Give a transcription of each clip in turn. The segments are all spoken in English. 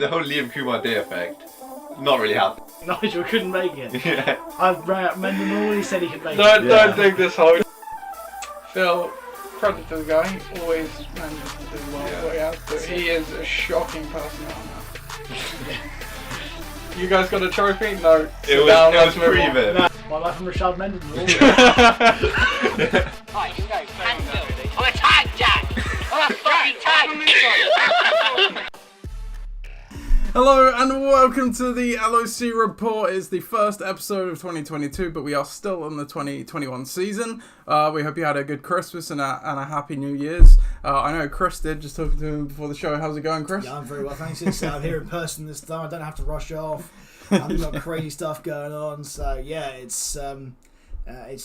the whole Liam Kumar Day effect, not really happened. Nigel couldn't make it. Yeah. I rang up Mendenhall, he said he could make it. Don't dig this hole. Phil, credit to the guy, he always manages to do well what he has, but he is a shocking person on that. You guys got a trophy? No. It was pre-event. No, my life from Rashad Mendenhall. Right, you go. Cancel. I'm a tag, Jack. I'm a fucking tag. Hello and welcome to the LOC Report. It's the first episode of 2022, but we are still in the 2021 season. We hope you had a good Christmas and a happy New Year's. I know Chris did, just talking to him before the show. How's it going, Chris? Yeah, I'm very well, thanks. I'm here in person this time. I don't have to rush off. I've got crazy stuff going on, so yeah, it's been a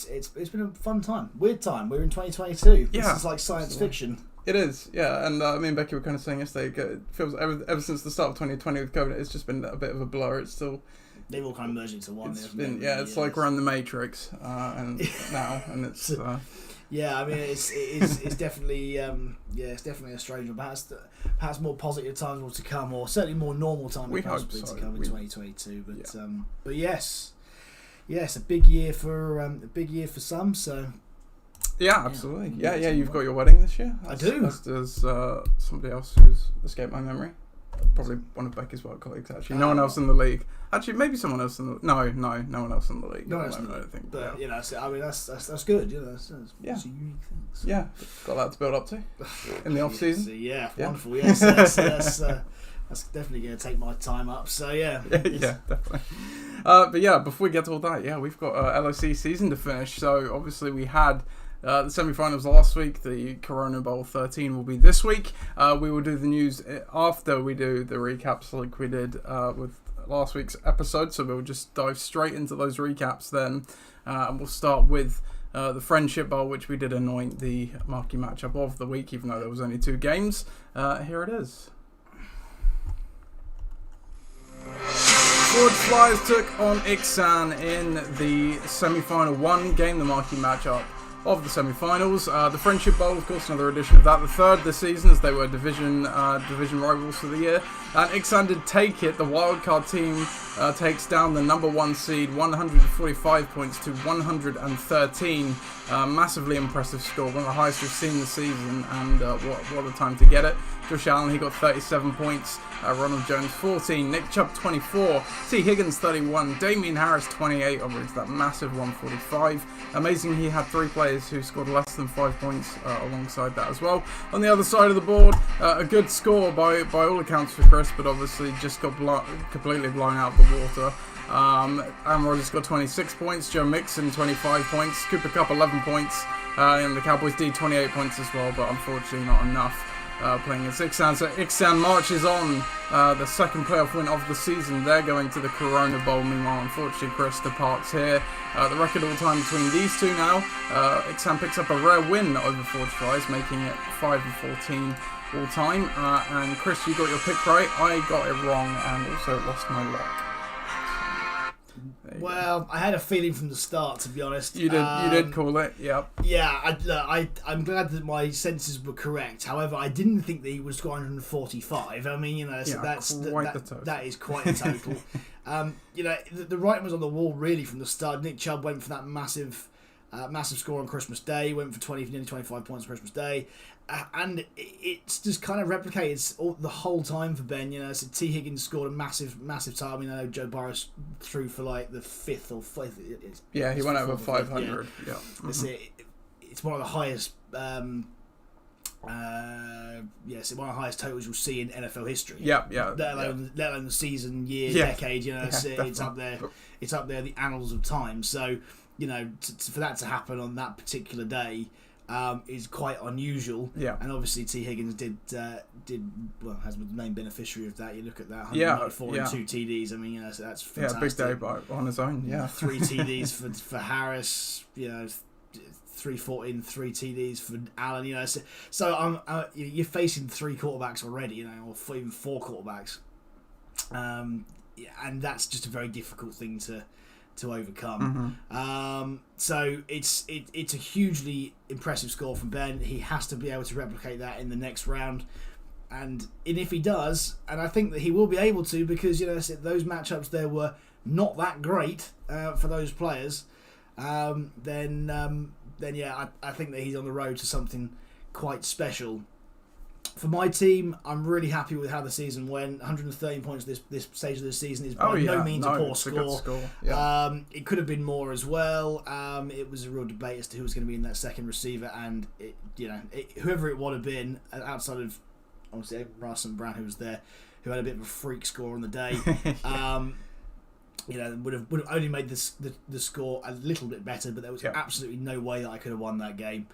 fun time, weird time. We're in 2022. Yeah. This is like science fiction. It is, yeah, and me and Becky were kind of saying yesterday, it feels ever since the start of 2020 with COVID, it's just been a bit of a blur. It's still... They've all kind of merged into one. It's like we're in the Matrix, and now, and it's... Yeah, I mean, it's definitely it's definitely a strange one. Perhaps more positive times will to come, or certainly more normal times to come in 2022. But yes, a big year for some. So yeah, absolutely. Yeah, you've got your wedding this year. I do. As does somebody else who's escaped my memory. Probably one of Becky's work colleagues, actually. No one else in the league. Actually, maybe someone else in the... No one else in the league. No one else in the league. I don't think. But, you know, I mean, that's good. You know, that's a unique thing. So. Yeah, got that to build up to in the off-season. Yeah, wonderful. Yes, that's definitely going to take my time up. So, yeah. Yeah, definitely. But yeah, before we get to all that, we've got LOC season to finish. So, obviously, we had... the semi-finals last week. The Corona Bowl XIII will be this week. We will do the news after we do the recaps like we did with last week's episode. So we'll just dive straight into those recaps then. And we'll start with the Friendship Bowl, which we did anoint the marquee matchup of the week, even though there was only 2 games. Here it is. Forge Flyers took on Ixan in the semi-final 1 game, the marquee matchup of the semi-finals. The Friendship Bowl, of course, another edition of that, the 3rd this season, as they were division rivals for the year. And Ixan did take it. The wildcard team takes down the number 1 seed, 145 points to 113. Massively impressive score, one of the highest we've seen this season, and what a time to get it. Josh Allen, he got 37 points. Ronald Jones, 14. Nick Chubb, 24. T. Higgins, 31. Damian Harris, 28. Obviously, that massive 145. Amazing, he had 3 players who scored less than 5 points alongside that as well. On the other side of the board, a good score by all accounts for Chris, but obviously just got completely blown out of the water. Aaron Rodgers got 26 points, Joe Mixon 25 points, Cooper Kupp 11 points, and the Cowboys D 28 points as well, but unfortunately not enough playing against Ixan. So Ixan marches on the second playoff win of the season. They're going to the Corona Bowl. Meanwhile, unfortunately, Chris departs here. The record all time between these two now. Ixan picks up a rare win over Forge Flies, making it 5-14 all time. And Chris, you got your pick right. I got it wrong and also lost my luck. Well, I had a feeling from the start, to be honest. You did call it, yep. Yeah, I'm glad that my senses were correct. However, I didn't think that he was 145. I mean, you know, so that is quite a total. You know, the writing was on the wall really from the start. Nick Chubb went for that massive score on Christmas Day. Went for nearly 25 points on Christmas Day. And it's just kind of replicated the whole time for Ben. You know, so T. Higgins scored a massive time. I mean, I know Joe Burrow threw for like the 5th or 5th. He went over 500. Yeah. It's one of the highest. Yes, one of the highest totals you'll see in NFL history. Yeah. Let alone the season, year, decade. You know, it's up there. It's up there, the annals of time. So, you know, for that to happen on that particular day. Is quite unusual, and obviously T. Higgins did has the main beneficiary of that. You look at that 194 and 2 TDs. I mean, you know, so that's fantastic. Big day on his own. 3 TDs for Harris. You know, 314, 3 TDs for Allen. You know, so you're facing 3 quarterbacks already. You know, or even 4 quarterbacks, and that's just a very difficult thing to overcome. So it's a hugely impressive score from Ben. He has to be able to replicate that in the next round. And if he does, and I think that he will be able to, because those matchups there were not that great for those players, then I think that he's on the road to something quite special. For my team, I'm really happy with how the season went. 113 points this stage of the season is by no means a poor score. Yeah. It could have been more as well. It was a real debate as to who was going to be in that second receiver, and whoever it would have been, outside of obviously Russ and Brown, who was there, who had a bit of a freak score on the day. Would have only made the score a little bit better, but there was absolutely no way that I could have won that game.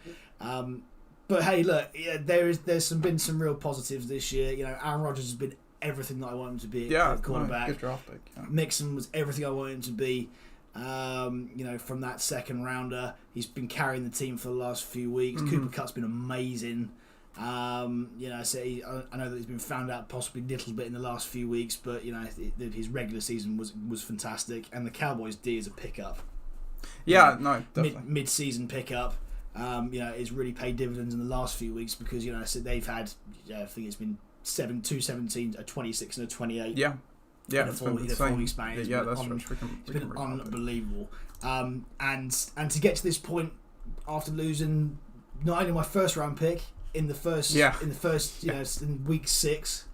But hey, look, there's been some real positives this year. Aaron Rodgers has been everything that I want him to be at quarterback. Good draft pick. Yeah. Mixon was everything I wanted him to be. From that second rounder, he's been carrying the team for the last few weeks. Cooper Kupp's been amazing. I know that he's been found out possibly a little bit in the last few weeks, but his regular season was fantastic, and the Cowboys D is a pickup. Yeah, no, definitely. Mid-season pickup. It's really paid dividends in the last few weeks because they've had I think it's been 2 17, a 26 and a 28. Yeah, it's been insane. Yeah, that's true. It's been unbelievable. And to get to this point after losing not only my first round pick in week 6,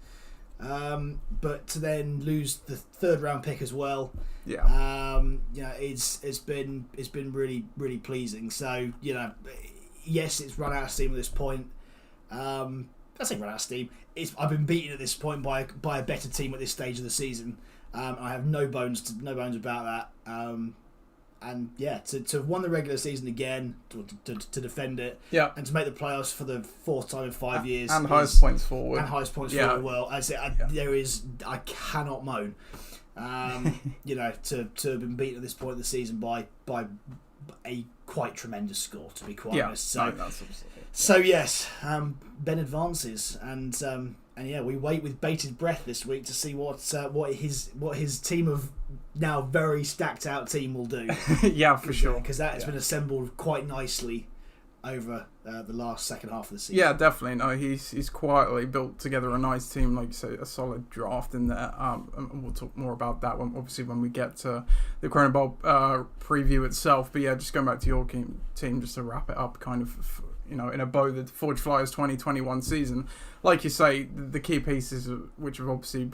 but to then lose the third round pick as well. It's been really, really pleasing. So yes, it's run out of steam at this point. I say run out of steam. I've been beaten at this point by a better team at this stage of the season. I have no bones about that. To have won the regular season again, to defend it, and to make the playoffs for the 4th time in 5 years, and highest points forward, forward. Well, I cannot moan. To have been beaten at this point of the season by a quite tremendous score, to be quite honest. So yes, Ben advances, and we wait with bated breath this week to see what his team of now very stacked out team will do. For sure, because that has been assembled quite nicely over the last second half of the season. Yeah, definitely. No, he's quietly built together a nice team, like you say, a solid draft in there. And we'll talk more about that when we get to the Corona Bowl preview itself. But yeah, just going back to your team, just to wrap it up, kind of, in a bow, the Forge Flyers 2021 season. Like you say, the key pieces which have obviously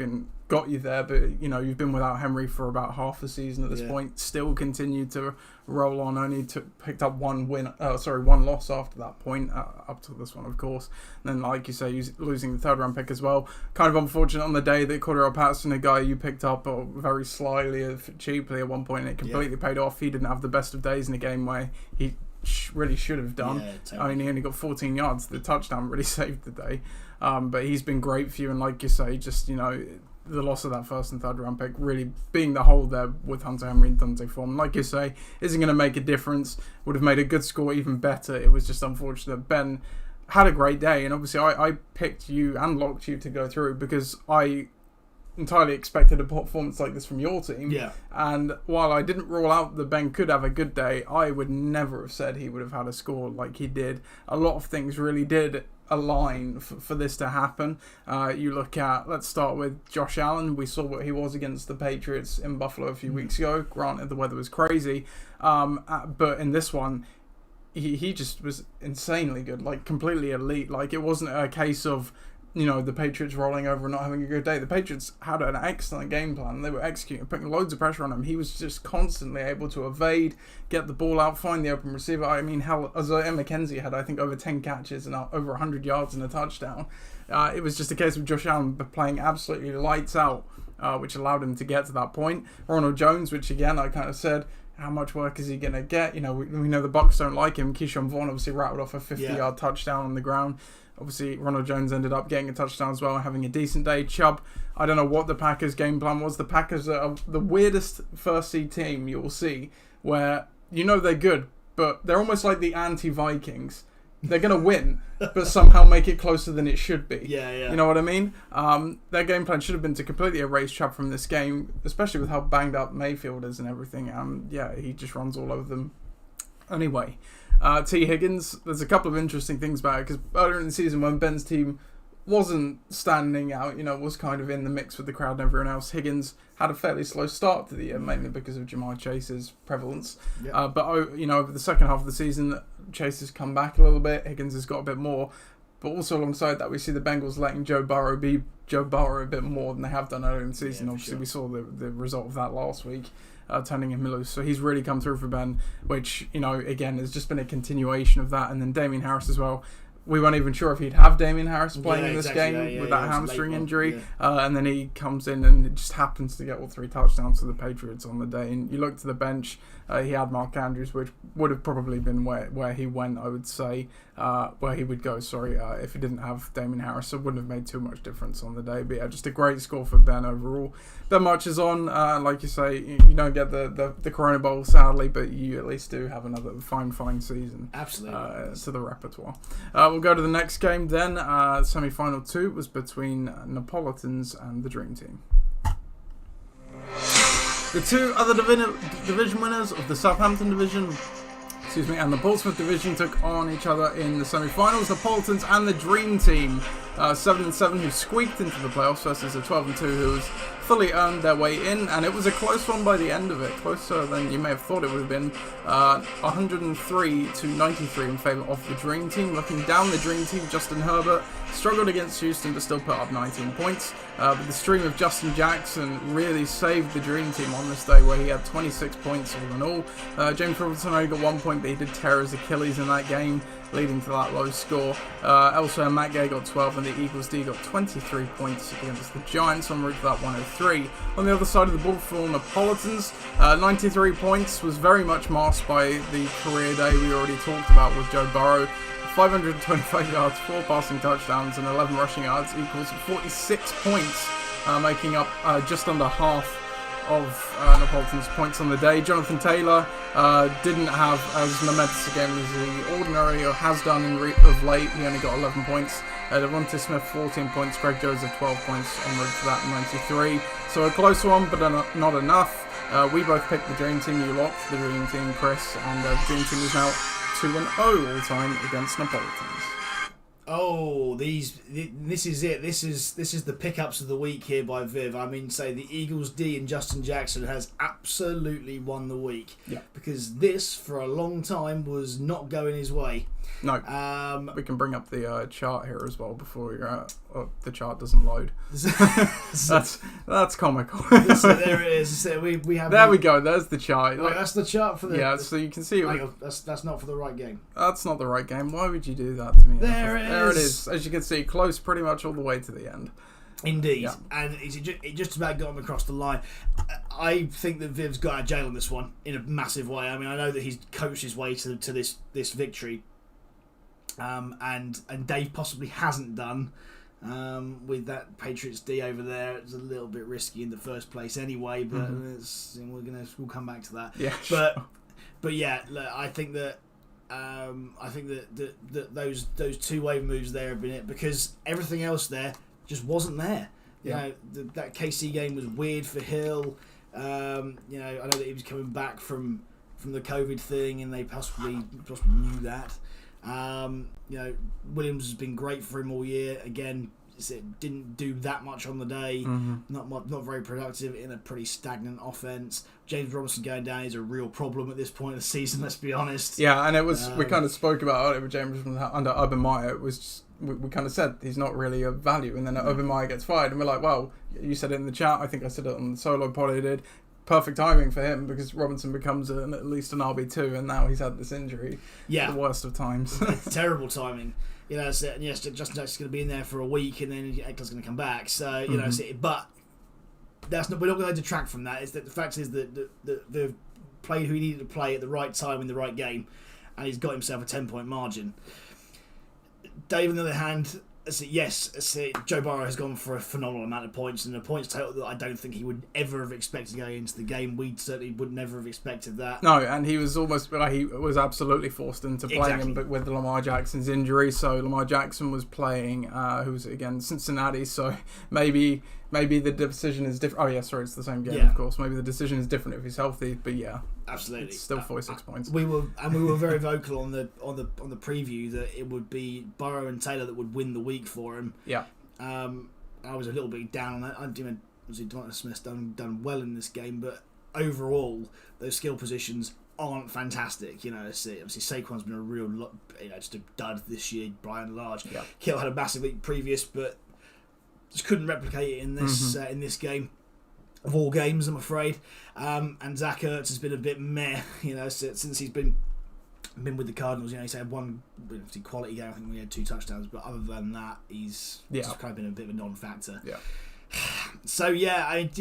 got you there, but you've been without Henry for about half the season at this point. Still continued to roll on. Only picked up one loss after that point, up to this one, of course. And then, like you say, losing the third round pick as well. Kind of unfortunate on the day that Cordero Patterson, a guy you picked up very slyly, cheaply at one point, and it completely paid off. He didn't have the best of days in a game where he really should have done. I mean, he only got 14 yards. The touchdown really saved the day. But he's been great for you, and like you say, just the loss of that first and third round pick really being the hole there with Hunter Henry and Dante Form, like you say, isn't going to make a difference. Would have made a good score even better. It was just unfortunate. Ben had a great day, and obviously I picked you and locked you to go through because I entirely expected a performance like this from your team. Yeah. And while I didn't rule out that Ben could have a good day, I would never have said he would have had a score like he did. A lot of things really did align for this to happen. You look at, let's start with Josh Allen. We saw what he was against the Patriots in Buffalo a few weeks ago. Granted, the weather was crazy. But in this one, he just was insanely good, like completely elite. Like, it wasn't a case of the Patriots rolling over and not having a good day. The Patriots had an excellent game plan. They were executing, putting loads of pressure on him. He was just constantly able to evade, get the ball out, find the open receiver. I mean, hell, Isaiah McKenzie had, I think, over 10 catches and over 100 yards and a touchdown. It was just a case of Josh Allen playing absolutely lights out, which allowed him to get to that point. Ronald Jones, which again, I kind of said, how much work is he going to get? We know the Bucs don't like him. Keyshawn Vaughn obviously rattled off a 50-yard touchdown on the ground. Obviously, Ronald Jones ended up getting a touchdown as well and having a decent day. Chubb, I don't know what the Packers' game plan was. The Packers are the weirdest first-seed team you will see where they're good, but they're almost like the anti-Vikings. They're going to win, but somehow make it closer than it should be. Yeah. You know what I mean? Their game plan should have been to completely erase Chubb from this game, especially with how banged up Mayfield is and everything. He just runs all over them. Anyway, T. Higgins, there's a couple of interesting things about it, because earlier in the season when Ben's team wasn't standing out, was kind of in the mix with the crowd and everyone else. Higgins had a fairly slow start to the year, mainly because of Jamar Chase's prevalence. Yep. But over the second half of the season, Chase has come back a little bit. Higgins has got a bit more. But also alongside that, we see the Bengals letting Joe Burrow be Joe Burrow a bit more than they have done earlier in the season. Obviously, we saw the result of that last week, turning him loose. So he's really come through for Ben, which, again, has just been a continuation of that. And then Damien Harris as well. We weren't even sure if he'd have Damien Harris playing in this game with that hamstring injury. And then he comes in and it just happens to get all 3 touchdowns for the Patriots on the day. And you look to the bench, he had Mark Andrews, which would have probably been where he went, I would say. Where he would go, if he didn't have Damien Harris. So it wouldn't have made too much difference on the day. But yeah, just a great score for Ben overall. That much is on. Like you say, you don't get the Corona Bowl, sadly, but you at least do have another fine season. Absolutely. To the repertoire. We'll go to the next game then. Semi-final 2 was between Neapolitans and the Dream Team. The 2 other division winners of the Southampton division, and the Portsmouth division took on each other in the semi-finals. Neapolitans and the Dream Team, 7-7, who squeaked into the playoffs versus the 12-2, who was fully earned their way in, and it was a close one by the end of it, closer than you may have thought it would have been. 103-93 in favour of the Dream Team. Looking down the Dream Team, Justin Herbert struggled against Houston but still put up 19 points. But the stream of Justin Jackson really saved the Dream Team on this day, where he had 26 points all in all. James Robinson only got 1 point, but he did tear his Achilles in that game, leading to that low score. Elsewhere, Matt Gay got 12 and the Eagles D got 23 points against the Giants en route to that 103. On the other side of the ball for Neapolitans, 93 points was very much masked by the career day we already talked about with Joe Burrow. 525 yards, 4 passing touchdowns and 11 rushing yards equals 46 points, making up just under half of Neapolitan's points on the day. Jonathan Taylor didn't have as momentous a game as he ordinarily or has done of late. He only got 11 points. Devontae Smith 14 points. Greg Joseph 12 points en route to that 93. So a close one, but not enough. We both picked the Dream Team. You locked the Dream Team, Chris, and the Dream Team is now 2-0 all time against Neapolitans. Oh, this is it. This is the pickups of the week here by Viv. I mean, say the Eagles D and Justin Jackson has absolutely won the week. Yeah. Because this, for a long time, was not going his way. No. We can bring up the chart here as well before we go. The chart doesn't load. That's comical. There it is. So we have. There we go. There's the chart. Like, that's the chart for the. Yeah, so you can see it. That's not for the right game. That's not the right game. Why would you do that to me? There it is. As you can see, close pretty much all the way to the end. Indeed, yeah. And it just about got him across the line. I think that Viv's got out of jail on this one in a massive way. I mean, I know that he's coached his way to this victory, and Dave possibly hasn't done with that Patriots D over there. It's a little bit risky in the first place anyway, but we'll come back to that. Yeah, but yeah, look, I think that those two wave moves there have been it, because everything else there just wasn't there. Yeah. You know, that KC game was weird for Hill. I know that he was coming back from the COVID thing, and they possibly knew that. Williams has been great for him all year. Again, it didn't do that much on the day. Not very productive in a pretty stagnant offense. James Robinson going down is a real problem at this point of the season. Let's be honest. Yeah, and it was we kind of spoke about it with James Robinson under Urban Meyer. It was just, we kind of said he's not really of value, and then Urban Meyer gets fired, and we're like, well, you said it in the chat. I think I said it on the solo pod I did. Perfect timing for him, because Robinson becomes at least an RB2, and now he's had this injury. Yeah, the worst of times. Terrible timing. You know, so, yes, Justin Jackson's going to be in there for a week, and then Eckler's going to come back. So you know, but we're not going to detract from that. Is that the fact is that they've played who he needed to play at the right time in the right game, and he's got himself a 10-point margin. Dave, on the other hand, Joe Burrow has gone for a phenomenal amount of points, and a points total that I don't think he would ever have expected going into the game. We certainly would never have expected that. No, and he was absolutely forced into playing him, but with Lamar Jackson's injury. So Lamar Jackson was playing, who's again Cincinnati. So maybe the decision is different. Oh yeah, sorry, it's the same game, of course. Maybe the decision is different if he's healthy, but yeah. absolutely. It's still 46 points. We were very vocal on the preview that it would be Burrow and Taylor that would win the week for him. Yeah. I was a little bit down on that. Obviously, Devonta Smith's done well in this game, but overall, those skill positions aren't fantastic. Obviously Saquon's been a real, just a dud this year by and large. Yeah. Kittle had a massive week previous, but just couldn't replicate it in this game. Of all games, I'm afraid. And Zach Ertz has been a bit meh, since he's been with the Cardinals. He's had one quality game. I think we had 2 touchdowns, but other than that, he's just kind of been a bit of a non-factor. Yeah. So didn't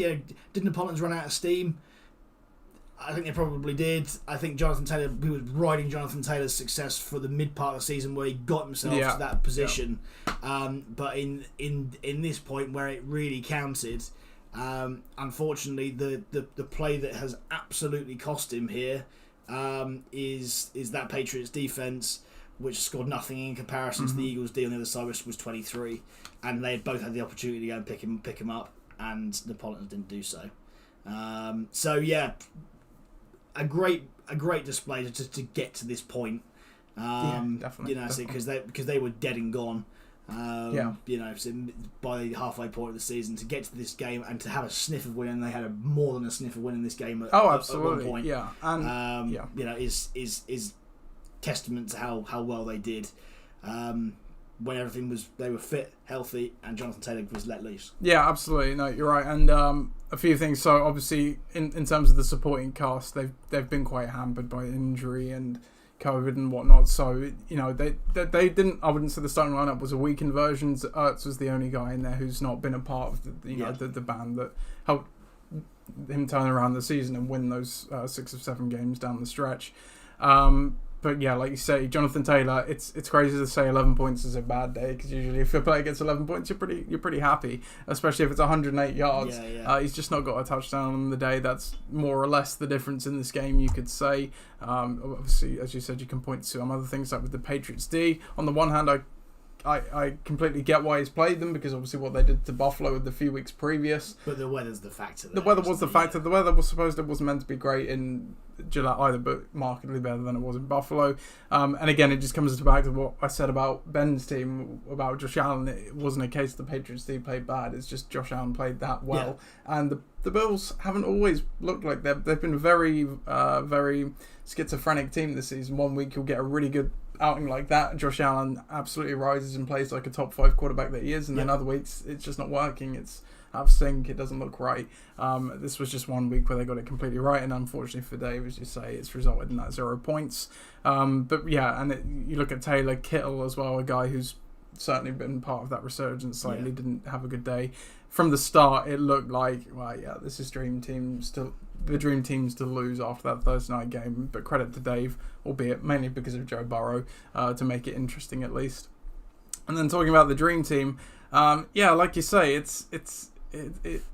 the Pollens run out of steam? I think they probably did. I think Jonathan Taylor, we were riding Jonathan Taylor's success for the mid part of the season where he got himself to that position. Yeah. But in this point where it really counted, unfortunately, the play that has absolutely cost him here is that Patriots defense, which scored nothing in comparison to the Eagles' D on the other side, which was 23, and they both had the opportunity to go and pick him up, and the Pollens didn't do so. A great display to get to this point. Definitely. Because they were dead and gone. So by the halfway point of the season, to get to this game and to have a sniff of winning, they had more than a sniff of winning this game. Absolutely. At one point. Yeah, and is testament to how well they did. When they were fit, healthy, and Jonathan Taylor was let loose. Yeah, absolutely. No, you're right. And a few things. So obviously, in terms of the supporting cast, they've been quite hampered by injury and COVID and whatnot. So they didn't. I wouldn't say the starting lineup was a weakened version. Ertz was the only guy in there who's not been a part of the band that helped him turn around the season and win those 6 or 7 games down the stretch. But yeah, like you say, Jonathan Taylor, it's crazy to say 11 points is a bad day, because usually if a player gets 11 points, you're pretty happy, especially if it's 108 yards. He's just not got a touchdown on the day. That's more or less the difference in this game, you could say. Obviously, as you said, you can point to some other things like with the Patriots D. On the one hand, I completely get why he's played them, because obviously what they did to Buffalo the few weeks previous. But the weather's the factor. The weather was the factor. The weather wasn't meant to be great in July either, but markedly better than it was in Buffalo. And again, it just comes back to what I said about Ben's team, about Josh Allen. It wasn't a case the Patriots team played bad. It's just Josh Allen played that well. Yeah. And the Bills haven't always looked like they've been a very, very schizophrenic team this season. One week you'll get a really good outing like that, Josh Allen absolutely rises and plays like a top 5 quarterback that he is, and then other weeks it's just not working. It's out of sync. It doesn't look right. This was just one week where they got it completely right, and unfortunately for Dave, as you say, it's resulted in that 0 points. But yeah, and you look at Taylor, Kittle as well, a guy who's certainly been part of that resurgence slightly, didn't have a good day. From the start, it looked like, this is the dream teams to lose after that Thursday night game, but credit to Dave, albeit mainly because of Joe Burrow, to make it interesting at least. And then talking about the dream team, like you say, it's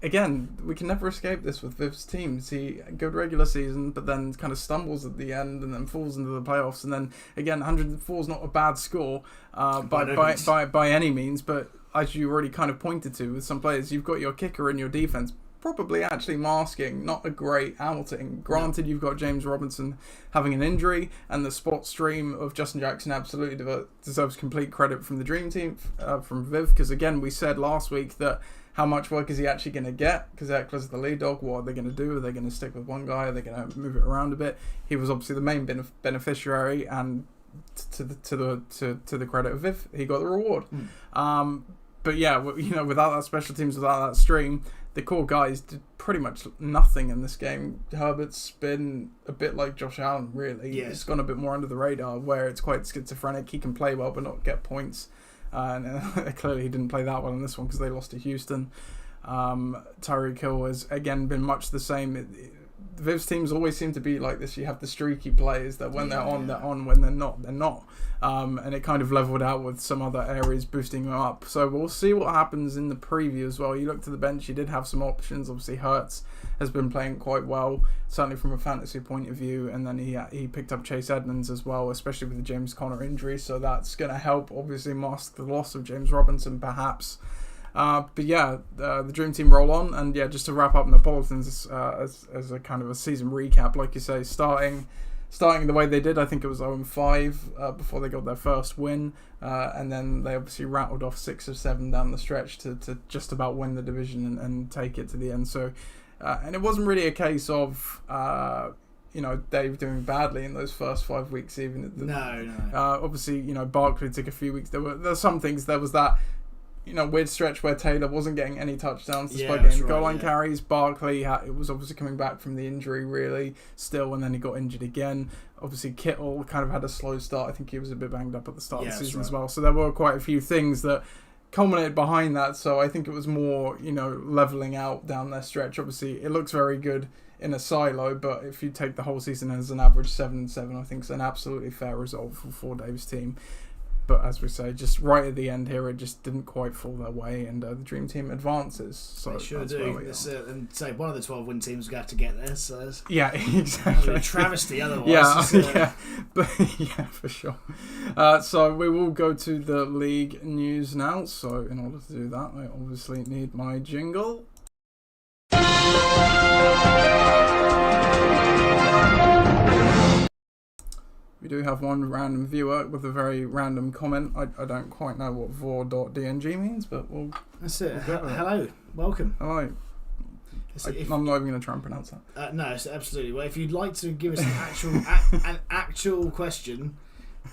again, we can never escape this with Viv's teams. He good regular season, but then kind of stumbles at the end and then falls into the playoffs. And then again, 104 is not a bad score by any means, but as you already kind of pointed to with some players, you've got your kicker and your defense probably actually masking not a great outing. Granted, you've got James Robinson having an injury, and the spot stream of Justin Jackson absolutely deserves complete credit from the dream team, from Viv, because again, we said last week that how much work is he actually going to get, because Eckler's the lead dog. What are they going to do? Are they going to stick with one guy? Are they going to move it around a bit? He was obviously the main beneficiary, and to the credit of Viv, he got the reward. But yeah, without that special teams, without that stream, the core guys did pretty much nothing in this game. Herbert's been a bit like Josh Allen, really. Yes. It's gone a bit more under the radar, where it's quite schizophrenic. He can play well but not get points. And clearly he didn't play that well in this one because they lost to Houston. Tyreek Hill has, again, been much the same. Viv's teams always seem to be like this. You have the streaky players that when they're on, when they're not, they're not. And it kind of leveled out with some other areas boosting them up. So we'll see what happens in the preview as well. You look to the bench, you did have some options. Obviously, Hurts has been playing quite well, certainly from a fantasy point of view. And then he picked up Chase Edmonds as well, especially with the James Conner injury. So that's going to help, obviously, mask the loss of James Robinson, perhaps. But yeah, the Dream Team roll on, and yeah, just to wrap up Neapolitans as a kind of a season recap, like you say, starting the way they did, I think it was 0-5 before they got their first win, and then they obviously rattled off 6 or 7 down the stretch to just about win the division and take it to the end. So, and it wasn't really a case of Dave doing badly in those first 5 weeks even. No. Obviously, Barkley took a few weeks. There's some things. There was that weird stretch where Taylor wasn't getting any touchdowns despite getting goal line carries. Barkley was obviously coming back from the injury really still, and then he got injured again. Obviously Kittle kind of had a slow start. I think he was a bit banged up at the start of the season as well. So there were quite a few things that culminated behind that. So I think it was more, leveling out down their stretch. Obviously it looks very good in a silo, but if you take the whole season as an average 7-7, I think it's an absolutely fair result for Dave's team. But as we say, just right at the end here, it just didn't quite fall their way, and the Dream Team advances. So they sure do. And say one of the 12-win teams got to get there. So yeah, exactly. A travesty otherwise. But for sure. So we will go to the league news now. So in order to do that, I obviously need my jingle. We do have one random viewer with a very random comment. I don't quite know what vor.dng means, but that's it. Hello, welcome. Hello. I'm not even going to try and pronounce that. No, it's absolutely. Well, if you'd like to give us an actual question,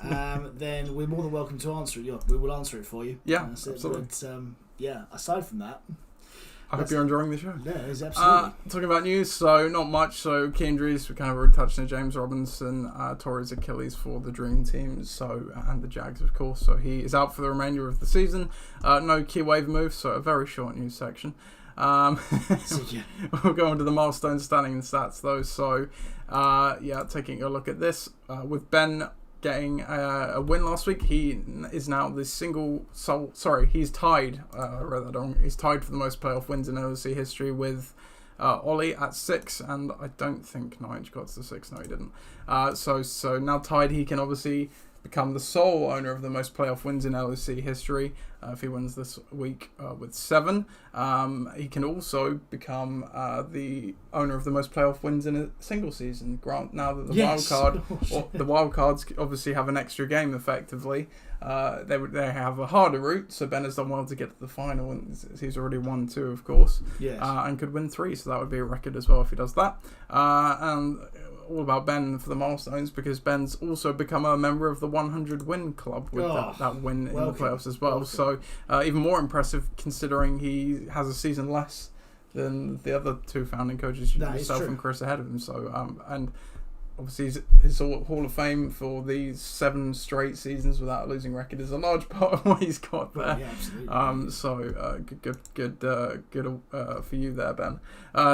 then we're more than welcome to answer it. We will answer it for you. Yeah, absolutely. But aside from that, I hope you're enjoying the show. Yeah, it's absolutely. Talking about news, so not much. So key injuries, we kind of already touched on James Robinson, tore his Achilles for the Dream Team, and the Jags, of course. So he is out for the remainder of the season. No key waiver moves, so a very short news section. We'll go on to the milestone standing stats though. So taking a look at this with Ben getting a win last week, he is now the he's tied. I read that wrong. He's tied for the most playoff wins in LOC history with Ollie at 6, and I don't think Nige got to 6. No, he didn't. So now tied, he can obviously become the sole owner of the most playoff wins in LOC history if he wins this week with 7. He can also become the owner of the most playoff wins in a single season. Grant, now that the wild cards obviously have an extra game effectively. They have a harder route, so Ben has done well to get to the final, and he's already won 2, of course, and could win 3, so that would be a record as well if he does that. And all about Ben for the milestones, because Ben's also become a member of the 100 win club with that win in the playoffs as well. So even more impressive considering he has a season less than the other 2 founding coaches, yourself and Chris, ahead of him. So and obviously his Hall of Fame for these 7 straight seasons without a losing record is a large part of what he's got there. Yeah, absolutely. So good for you there, Ben.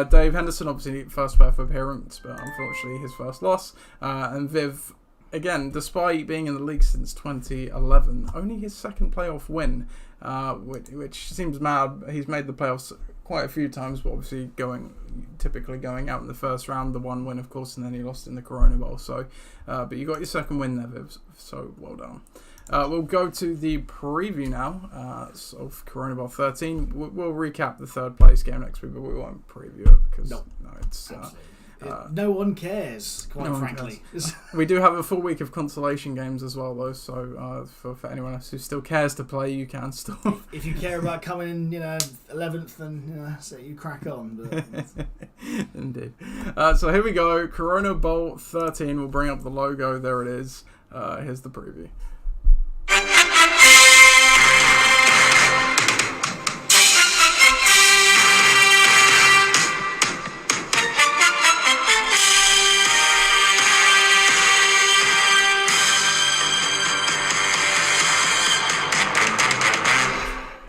Dave Henderson, obviously first player for appearance, but unfortunately his first loss. And Viv, again, despite being in the league since 2011, only his second playoff win, which seems mad. He's made the playoffs quite a few times, but obviously typically going out in the first round, the 1 win, of course, and then he lost in the Corona Bowl. So, but you got your second win there, Viv. So well done. We'll go to the preview now of Corona Bowl 13. We'll recap the third place game next week, but we won't preview it because it's. No one cares, quite frankly. We do have a full week of consolation games as well, though. So for anyone else who still cares to play, you can still. If you care about coming in, 11th, then so you crack on. But indeed. So here we go. Corona Bowl 13. We'll bring up the logo. There it is. Here's the preview.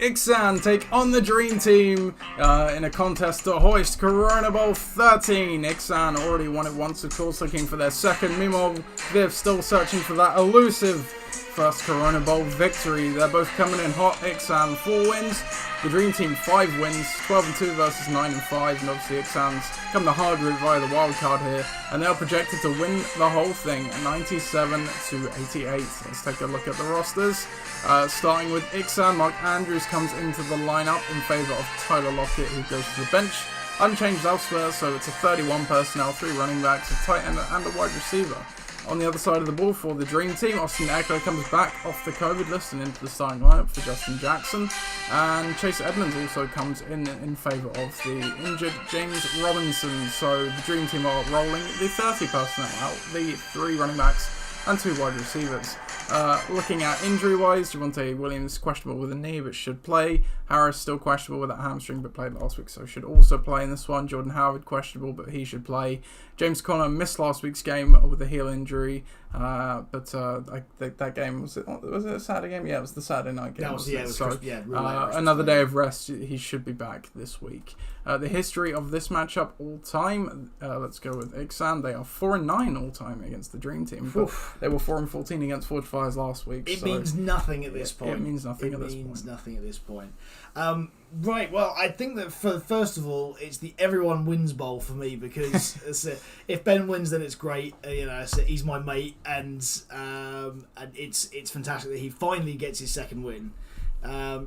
Ixan take on the Dream Team in a contest to hoist Corona Bowl 13. Ixan already won it once, of course, looking for their second. Meanwhile, Viv still searching for that elusive first Corona Bowl victory. They're both coming in hot. Ixan 4 wins. The Dream Team 5 wins, 12-2 versus 9-5, and obviously Ixan's come the hard route via the wild card here, and they're projected to win the whole thing, 97-88. Let's take a look at the rosters. Starting with Ixan, Mark Andrews comes into the lineup in favour of Tyler Lockett, who goes to the bench. Unchanged elsewhere, so it's a 31 personnel, 3 running backs, a tight end and a wide receiver. On the other side of the ball for the Dream Team, Austin Eckler comes back off the COVID list and into the starting lineup for Justin Jackson. And Chase Edmonds also comes in favour of the injured James Robinson. So the Dream Team are rolling the 30 personnel out, the 3 running backs and 2 wide receivers. Looking at injury-wise, Javonte Williams questionable with a knee but should play. Harris still questionable with that hamstring but played last week, so should also play in this one. Jordan Howard questionable but he should play. James Conner missed last week's game with a heel injury, but I think that game was it a Saturday game? Yeah, it was the Saturday night game. Another day of rest. He should be back this week. The history of this matchup all time. Let's go with Ixan. They are 4-9 all time against the Dream Team. But they were 4-14 against Forge Fires last week. It means nothing at this point. It means nothing. Nothing at this point. Right, well, I think that first of all, it's the everyone wins bowl for me because if Ben wins, then it's great. He's my mate, and it's fantastic that he finally gets his second win.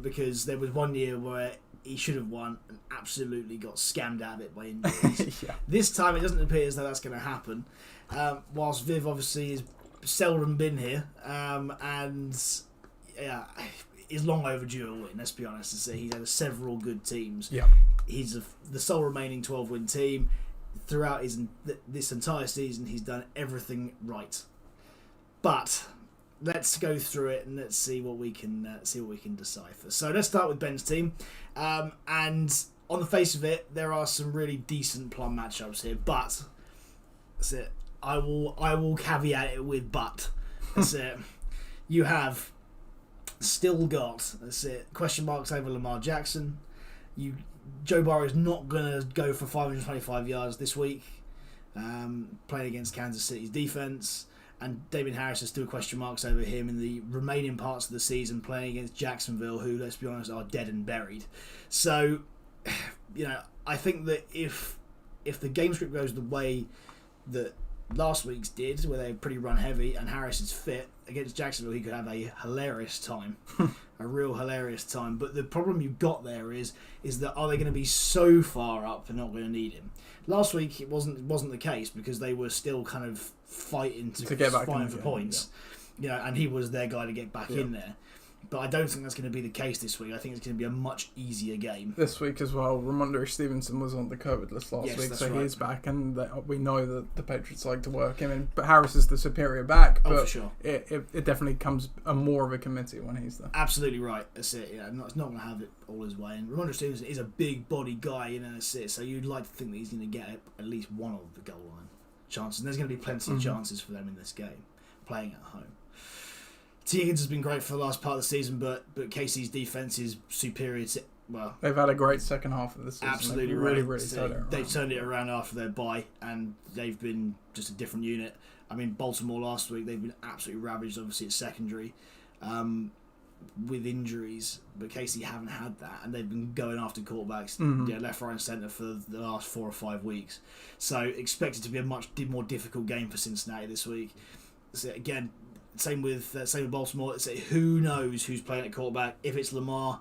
Because there was one year where he should have won and absolutely got scammed out of it by injuries. Yeah. This time, it doesn't appear as though that's going to happen. Whilst Viv obviously has seldom been here, and is long overdue a win, let's be honest. He's had several good teams. Yeah. He's the sole remaining 12-win team. Throughout this entire season, he's done everything right. But let's go through it and let's see what we can decipher. So let's start with Ben's team. And on the face of it, there are some really decent plum matchups here, but that's it. I will caveat it with but. That's it. You have still got, that's it, question marks over Lamar Jackson. Joe Burrow is not going to go for 525 yards this week, playing against Kansas City's defense. And Damien Harris has still question marks over him in the remaining parts of the season, playing against Jacksonville, who, let's be honest, are dead and buried. So, I think that if the game script goes the way that last week's did, where they're pretty run heavy and Harris is fit against Jacksonville, he could have a hilarious time. A real hilarious time. But the problem you've got there is that are they going to be so far up and not going to need him? Last week it wasn't the case because they were still kind of fighting to get back for points. Yeah. And he was their guy to get back in there. But I don't think that's going to be the case this week. I think it's going to be a much easier game. This week as well, Raimondo Stevenson was on the COVID list last week, so he's back, and we know that the Patriots like to work him in. But Harris is the superior back, but for sure. It definitely comes more of a committee when he's there. Absolutely right. That's it. Yeah, it's not going to have it all his way. And Raimondo Stevenson is a big body guy, that's it. So you'd like to think that he's going to get at least one of the goal line chances. And there's going to be plenty of chances for them in this game, playing at home. Higgins has been great for the last part of the season, but KC's defense is superior to. Well, they've had a great second half of the season. Absolutely, they've turned it around after their bye, and they've been just a different unit. I mean, Baltimore last week, they've been absolutely ravaged. Obviously, it's secondary with injuries, but KC haven't had that, and they've been going after quarterbacks, left, right, and centre for the last 4 or 5 weeks. So, expect it to be a much more difficult game for Cincinnati this week. So again. Same with Baltimore. Who knows who's playing at quarterback? If it's Lamar,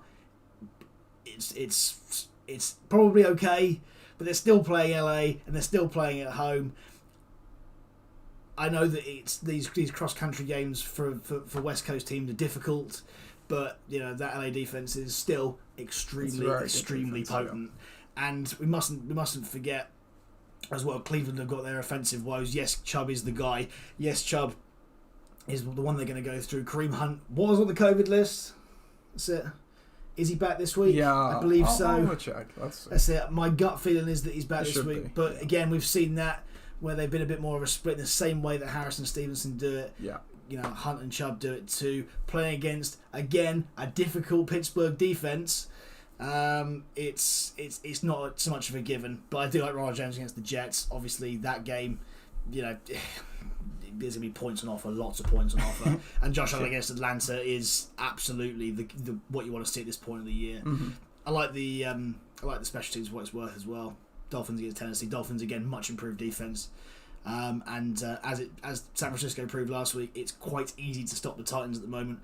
it's probably okay, but they're still playing LA and they're still playing at home. I know that it's these cross country games for West Coast teams are difficult, but that LA defense is still extremely potent, and we mustn't forget as well. Cleveland have got their offensive woes. Yes, Chubb is the guy. Yes, Chubb is the one they're going to go through. Kareem Hunt was on the COVID list. That's it. Is he back this week? Yeah, I believe so. I'll check. That's it. My gut feeling is that he's back this week. But again, we've seen that where they've been a bit more of a split in the same way that Harris and Stevenson do it. Yeah. Hunt and Chubb do it too. Playing against, again, a difficult Pittsburgh defense. It's not so much of a given. But I do like Ronald Jones against the Jets. Obviously, that game, there's going to be points on offer, lots of points on offer. And Josh Allen against Atlanta is absolutely the what you want to see at this point of the year. Mm-hmm. I like the special teams for what it's worth as well. Dolphins against Tennessee. Dolphins again, much improved defense. As San Francisco proved last week, it's quite easy to stop the Titans at the moment,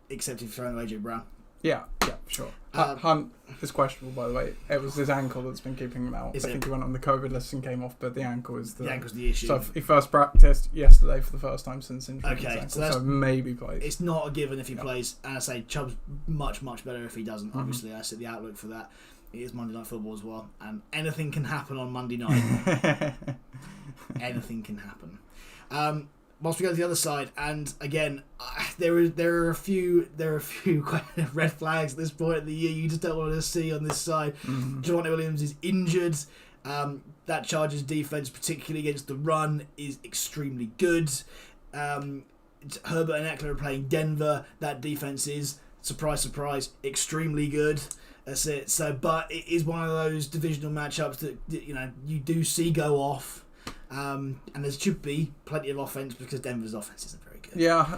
except if you're throwing AJ Brown. Yeah, sure. Hunt is questionable, by the way. It was his ankle that's been keeping him out. I think he went on the COVID list and came off, but the ankle is the issue. So he first practiced yesterday for the first time since injury. Okay, so maybe plays. It's not a given if he plays, and I say Chubb's much better if he doesn't. Mm-hmm. Obviously, I said the outlook for that. It is Monday Night Football as well, and anything can happen on Monday night. Anything can happen. Whilst we go to the other side, and again, there are a few kind of red flags at this point of the year you just don't want to see on this side. Mm-hmm. Javonte Williams is injured. That Chargers defense, particularly against the run, is extremely good. Herbert and Eckler are playing Denver. That defense is, surprise, extremely good. That's it. So, but it is one of those divisional matchups that you do see go off. And there should be plenty of offense because Denver's offense isn't very good. Yeah,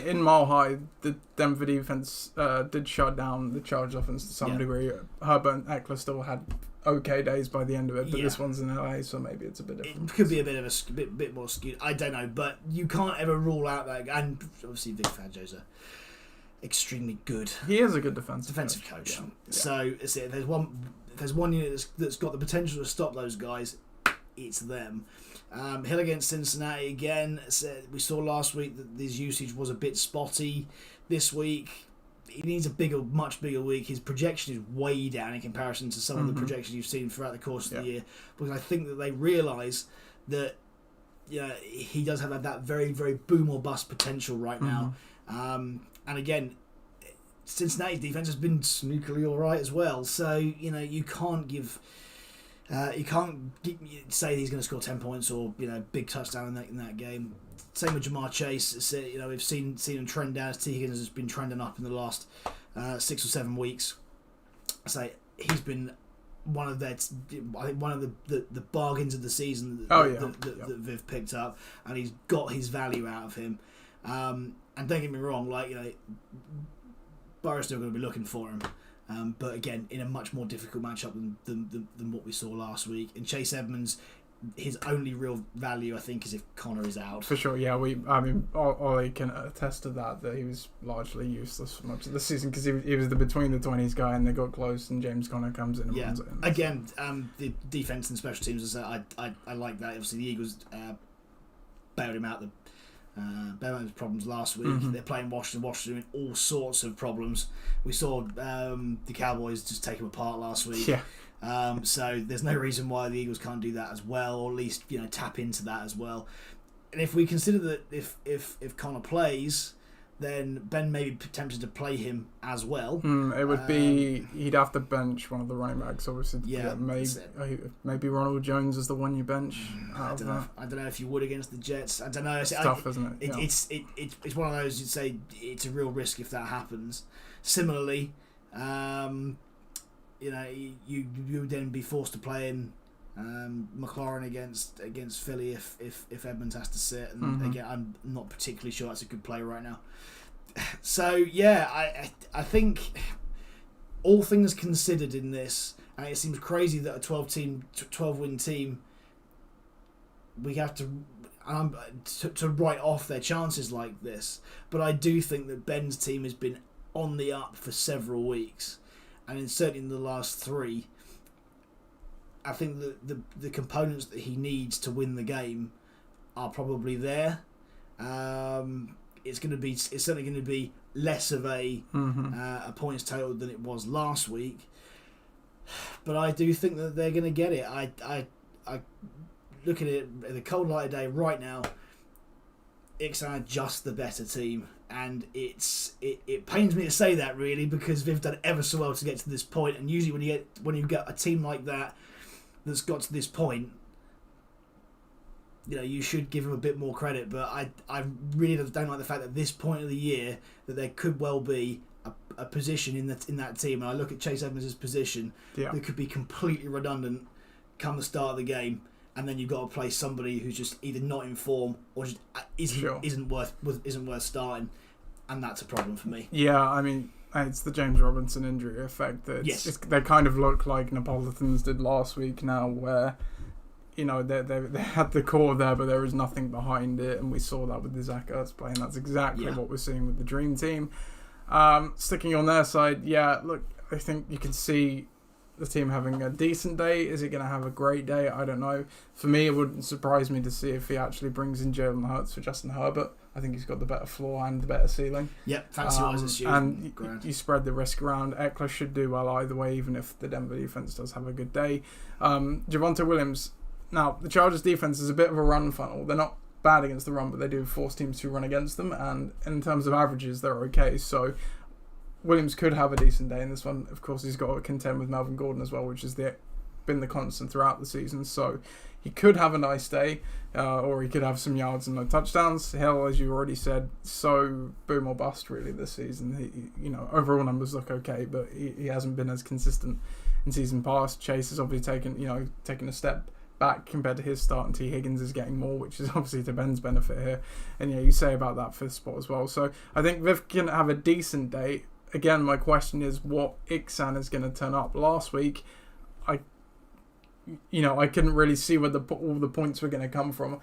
in Mile High, the Denver defense did shut down the Chargers offense to some degree. Herbert and Eckler still had okay days by the end of it, but this one's in LA, so maybe it's a bit different. It could be a bit of a bit more skewed. I don't know, but you can't ever rule out that. And obviously, Vic Fangio's extremely good. He is a good defensive coach. Yeah. So if there's one unit that's got the potential to stop those guys, it's them. Hill against Cincinnati again. We saw last week that his usage was a bit spotty. This week, he needs much bigger week. His projection is way down in comparison to some of the projections you've seen throughout the course of the year. Because I think that they realise that he does have that very, very boom or bust potential right now. And again, Cincinnati's defense has been sneakily all right as well. So you can't give. You can't say he's going to score 10 points or big touchdown in that game. Same with Jamar Chase. We've seen him trend down. T. Higgins has been trending up in the last 6 or 7 weeks. So he's been one of the bargains of the season that Viv picked up, and he's got his value out of him. And don't get me wrong, Burrow's still going to be looking for him. But again, in a much more difficult matchup than what we saw last week. And Chase Edmonds, his only real value, I think, is if Connor is out. For sure, yeah. Ollie can attest to that he was largely useless for much of the season because he was the between the 20s guy, and they got close, and James Conner comes in and runs it in. Again, the defense and special teams, I like that. Obviously, the Eagles bailed him out Bellman's problems last week. They're playing Washington in all sorts of problems. We saw the Cowboys just take them apart last week. Yeah. So there's no reason why the Eagles can't do that as well, or at least tap into that as well. And if we consider that if Connor plays, then Ben may be tempted to play him as well. It would be he'd have to bench one of the running backs, obviously. Yeah, maybe Ronald Jones is the one you bench. I don't know if you would against the Jets. I don't know. It's tough, isn't it? It's one of those you'd say it's a real risk if that happens. Similarly, you would then be forced to play in McLaurin against Philly if Edmonds has to sit, and again, I'm not particularly sure that's a good play right now. So yeah, I think all things considered in this, and it seems crazy that a 12-win team, we have to write off their chances like this. But I do think that Ben's team has been on the up for several weeks, and certainly in the last 3. I think that the components that he needs to win the game are probably there. It's certainly going to be less of a points total than it was last week, but I do think that they're going to get it. I look at it in the cold light of day right now. Ixon are just the better team, and it pains me to say that really, because Viv's done ever so well to get to this point, and usually when you get a team like that that's got to this point, you should give him a bit more credit. But I really don't like the fact that at this point of the year that there could well be a position in that team, and I look at Chase Edmonds' position that could be completely redundant come the start of the game, and then you've got to play somebody who's just either not in form or just isn't worth starting, and that's a problem for me. Yeah, I mean, it's the James Robinson injury effect. They kind of look like Neapolitans did last week now, where they had the core there, but there was nothing behind it, and we saw that with the Zach Ertz play, and that's exactly what we're seeing with the Dream Team. Sticking on their side, look, I think you can see the team having a decent day. Is it going to have a great day? I don't know. For me, it wouldn't surprise me to see if he actually brings in Jalen Hurts for Justin Herbert. I think he's got the better floor and the better ceiling. Yep, fancy-wise, and you spread the risk around. Eckler should do well either way, even if the Denver defense does have a good day. Javonte Williams. Now, the Chargers defense is a bit of a run funnel. They're not bad against the run, but they do force teams to run against them, and in terms of averages, they're okay. So Williams could have a decent day in this one. Of course, he's got to contend with Melvin Gordon as well, which has been the constant throughout the season. So he could have a nice day, or he could have some yards and no touchdowns. Hill, as you already said, so boom or bust really this season. Overall numbers look okay, but he hasn't been as consistent in season past. Chase has obviously taken a step back compared to his start, and T. Higgins is getting more, which is obviously to Ben's benefit here. And you say about that fifth spot as well. So I think Viv can have a decent day. Again, my question is what Iksan is going to turn up. Last week, I couldn't really see where all the points were going to come from.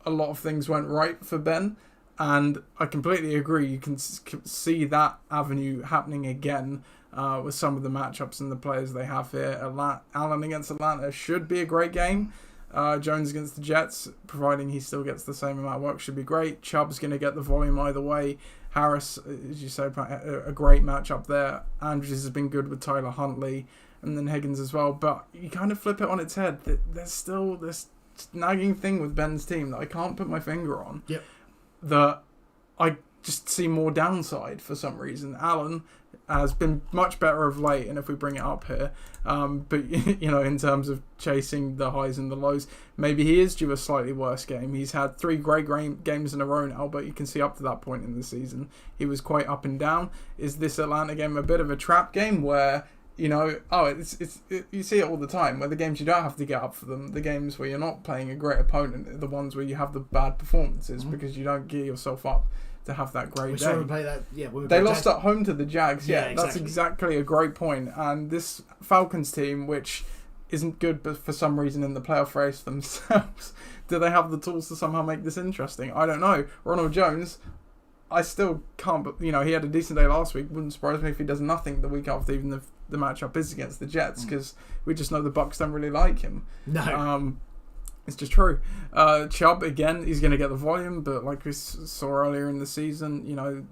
A lot of things went right for Ben, and I completely agree. You can see that avenue happening again with some of the matchups and the players they have here. Allen against Atlanta should be a great game. Jones against the Jets, providing he still gets the same amount of work, should be great. Chubb's going to get the volume either way. Harris, as you say, a great matchup there. Andrews has been good with Tyler Huntley, and then Higgins as well. But you kind of flip it on its head. There's still this nagging thing with Ben's team that I can't put my finger on. Yep. That I just see more downside for some reason. Allen has been much better of late, and if we bring it up here, but in terms of chasing the highs and the lows, maybe he is due a slightly worse game. He's had 3 great games in a row now, but you can see up to that point in the season he was quite up and down. Is this Atlanta game a bit of a trap game where you see it all the time, where the games you don't have to get up for them, the games where you're not playing a great opponent, are the ones where you have the bad performances because you don't gear yourself up to have that great day. They lost at home to the Jags. That's exactly a great point. And this Falcons team, which isn't good, but for some reason in the playoff race themselves, do they have the tools to somehow make this interesting? I don't know. Ronald Jones, I still can't. But he had a decent day last week. Wouldn't surprise me if he does nothing the week after, even if the matchup is against the Jets, because we just know the Bucs don't really like him. No. It's just true. Chubb, again, he's going to get the volume, but like we saw earlier in the season,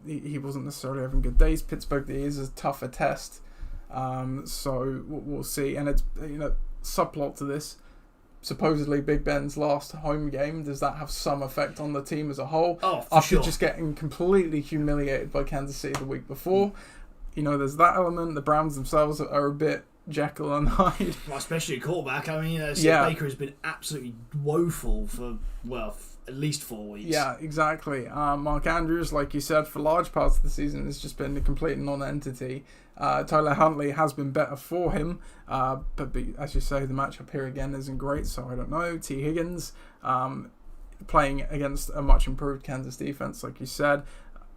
he wasn't necessarily having good days. Pittsburgh is a tougher test, so we'll see. And it's, subplot to this, supposedly Big Ben's last home game, does that have some effect on the team as a whole? After just getting completely humiliated by Kansas City the week before. There's that element. The Browns themselves are a bit Jekyll and Hyde. Well, especially at quarterback. I mean, Baker has been absolutely woeful for, at least 4 weeks. Yeah, exactly. Mark Andrews, like you said, for large parts of the season has just been a complete non-entity. Tyler Huntley has been better for him, but as you say, the matchup here again isn't great, so I don't know. T. Higgins, playing against a much improved Kansas defense, like you said.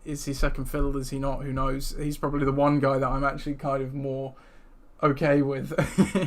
Is he second fiddle? Is he not? Who knows? He's probably the one guy that I'm actually kind of more okay with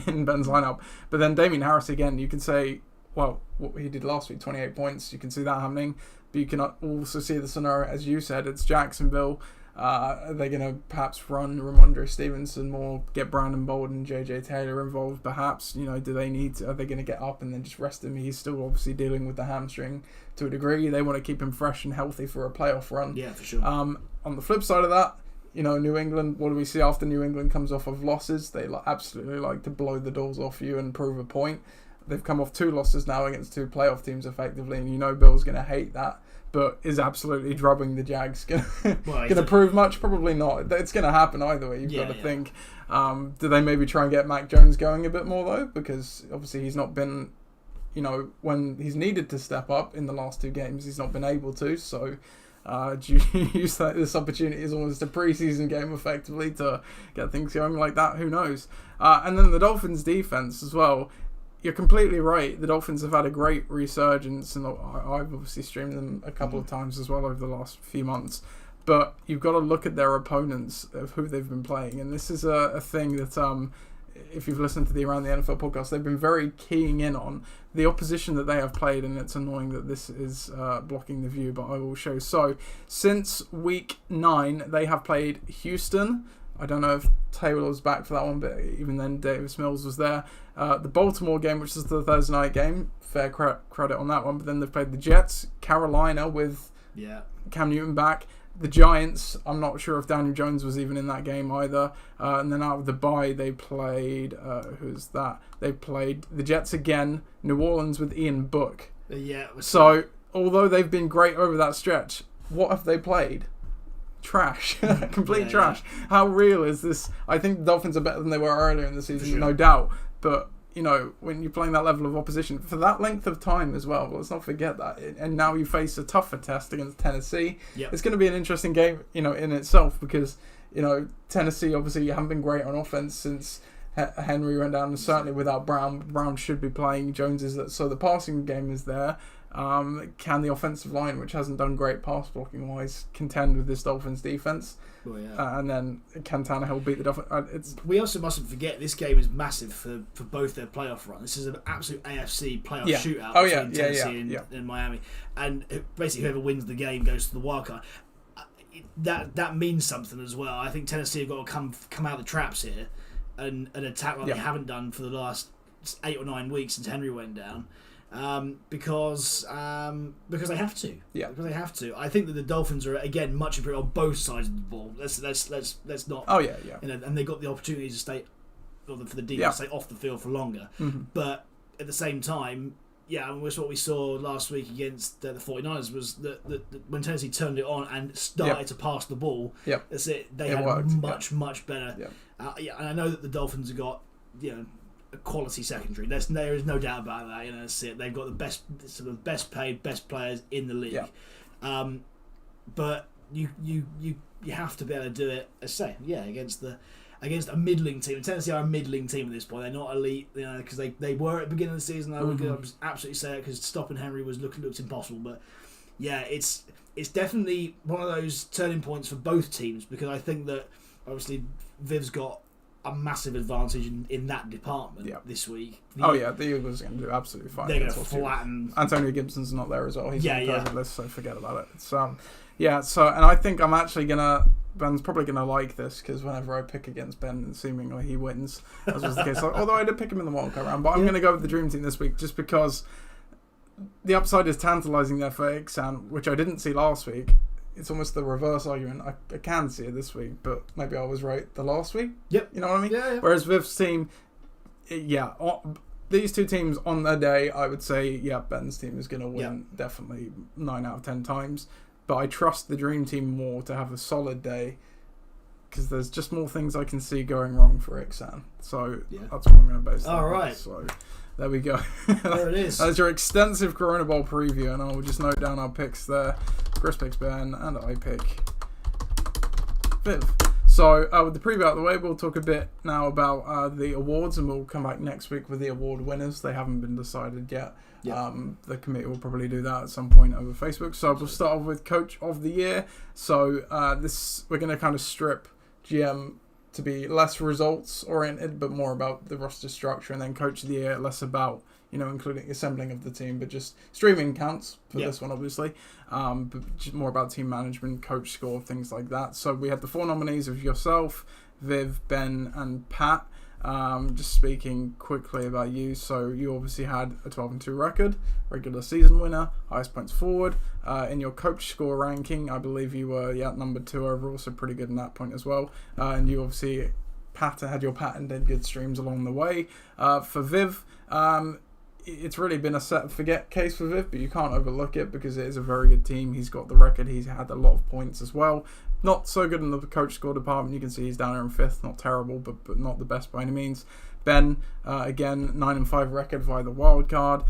in Ben's lineup. But then Damien Harris, again, you can say, what he did last week, 28 points, you can see that happening. But you can also see the scenario, as you said, it's Jacksonville. Are they going to perhaps run Raimondo Stevenson more, get Brandon Bolden, JJ Taylor involved perhaps? Are they going to get up and then just rest him? He's still obviously dealing with the hamstring to a degree. They want to keep him fresh and healthy for a playoff run. Yeah, for sure. On the flip side of that, New England, what do we see after New England comes off of losses? They absolutely like to blow the doors off you and prove a point. They've come off 2 losses now against 2 playoff teams effectively, and Bill's going to hate that. But is absolutely drubbing the Jags going to prove much? Probably not. It's going to happen either way. You've got to think. Do they maybe try and get Mac Jones going a bit more though? Because obviously he's not been, when he's needed to step up in the last 2 games, he's not been able to. So do you use this opportunity as almost a preseason game effectively to get things going like that? Who knows? And then the Dolphins defense as well. you're completely right. The Dolphins have had a great resurgence, and I've obviously streamed them a couple of times as well over the last few months. But you've got to look at their opponents of who they've been playing, and this is a thing that if you've listened to the Around the NFL podcast, they've been very keying in on the opposition that they have played, and it's annoying that this is blocking the view, but I will show. So, since week 9, they have played Houston. I don't know if Taylor was back for that one, but even then Davis Mills was there. The Baltimore game, which is the Thursday night game, fair credit on that one, but then they've played the Jets, Carolina with Cam Newton back, the Giants. I'm not sure if Daniel Jones was even in that game either. And then out of the bye, they played... who's that? They played the Jets again, New Orleans with Ian Book. So, although they've been great over that stretch, what have they played? Trash. Complete trash. How real is this? I think the Dolphins are better than they were earlier in the season, no doubt. But, you know, when you're playing that level of opposition for that length of time as well, let's not forget that. And now you face a tougher test against Tennessee. It's going to be an interesting game, you know, in itself, because, you know, Tennessee obviously haven't been great on offense since Henry went down, and certainly without Brown. Brown should be playing. Jones is that, so the passing game is there. Can the offensive line, which hasn't done great pass blocking wise, contend with this Dolphins defense? And then can Tannehill beat the Dolphins? We also mustn't forget this game is massive for both their playoff run. This is an absolute AFC playoff shootout between Tennessee and Miami, and basically whoever wins the game goes to the wild card. That means something as well. I think Tennessee have got to come out of the traps here and attack like they haven't done for the last 8 or 9 weeks since Henry went down. Because they have to. Because they have to. I think that the Dolphins are again much improved on both sides of the ball. Let's not. You know, and they got the opportunity to stay, for the defense to stay off the field for longer. But at the same time, and what we saw last week against the 49ers was that when Tennessee turned it on and started to pass the ball, that's it. They had much better. And I know that the Dolphins have got a quality secondary. There is no doubt about that. You know, that's it. They've got the best paid, best players in the league. But you have to be able to do it. As I say, against a middling team. Tennessee are a middling team at this point. They're not elite, you know, because they were at the beginning of the season. I would absolutely say it, because stopping Henry looked impossible. But it's definitely one of those turning points for both teams, because I think that obviously Viv's got a massive advantage in that department this week. The Eagles are going to do absolutely fine. They're going to flatten. Antonio Gibson's not there as well. He's on the COVID list, so forget about it. It's, so, and I think I'm actually going to... Ben's probably going to like this, because whenever I pick against Ben, seemingly he wins, as was the case. Although I did pick him in the World Cup round, but I'm going to go with the Dream Team this week, just because the upside is tantalising there for Ixan, which I didn't see last week. It's almost the reverse argument. I can see it this week, but maybe I was right the last week. You know what I mean? Whereas Viv's team, these two teams on their day, I would say, Ben's team is going to win definitely 9 out of 10 times. But I trust the Dream Team more to have a solid day, because there's just more things I can see going wrong for Ixan. So that's what I'm going to base that on. So there we go. There it is. That's your extensive Corona Bowl preview, and I'll just note down our picks there. Chris picks Ben, and I pick Viv. So with the preview out of the way, we'll talk a bit now about the awards, and we'll come back next week with the award winners. They haven't been decided yet. The committee will probably do that at some point over Facebook. So we'll start off with Coach of the Year. So we're going to kind of strip GM to be less results oriented, but more about the roster structure, and then Coach of the Year less about, you know, including assembling of the team, but just streaming counts for this one, obviously. But just more about team management, coach score, things like that. So we had the 4 nominees of yourself, Viv, Ben, and Pat. Just speaking quickly about you, so you obviously had a 12-2 record, regular season winner, highest points forward. In your coach score ranking, I believe you were number 2 overall, so pretty good in that point as well. And you obviously had your patented good streams along the way. For Viv, it's really been a set and forget case for Viv, but you can't overlook it because it is a very good team. He's got the record, he's had a lot of points as well, Not so good in the coach score department. You can see he's down there in 5th. Not terrible, but not the best by any means. Ben, again, 9-5 record via the wild card.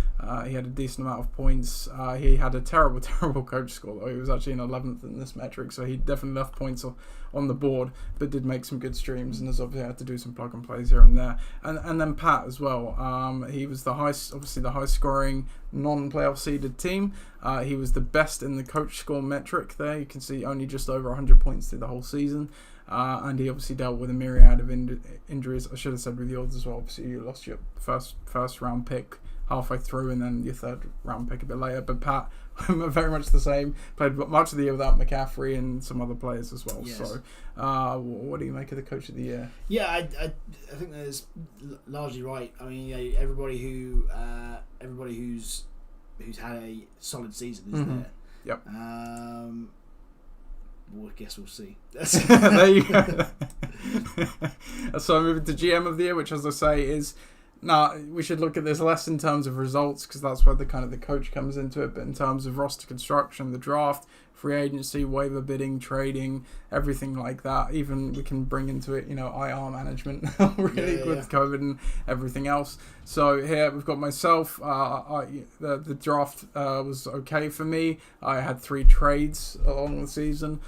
He had a decent amount of points. He had a terrible coach score, though. He was actually in 11th in this metric, so he definitely left points on the board, but did make some good streams, and has obviously had to do some plug and plays here and there. And then Pat as well. He was the high scoring non-playoff seeded team. He was the best in the coach score metric there. You can see only just over 100 points through the whole season. And he obviously dealt with a myriad of injuries. I should have said with yours as well. Obviously, you lost your first round pick halfway through, and then your 3rd round pick a bit later. But Pat, very much the same. Played much of the year without McCaffrey and some other players as well. Yes. So, what do you make of the coach of the year? Yeah, I think that is largely right. I mean, everybody who's had a solid season is there. Yep. Well, I guess we'll see. There you go. So moving to GM of the year, which, as I say, is we should look at this less in terms of results, because that's where the coach comes into it, but in terms of roster construction, the draft, free agency, waiver bidding, trading, everything like that. Even we can bring into it, IR management with COVID and everything else. So here we've got myself. The draft was okay for me. I had 3 trades along the season.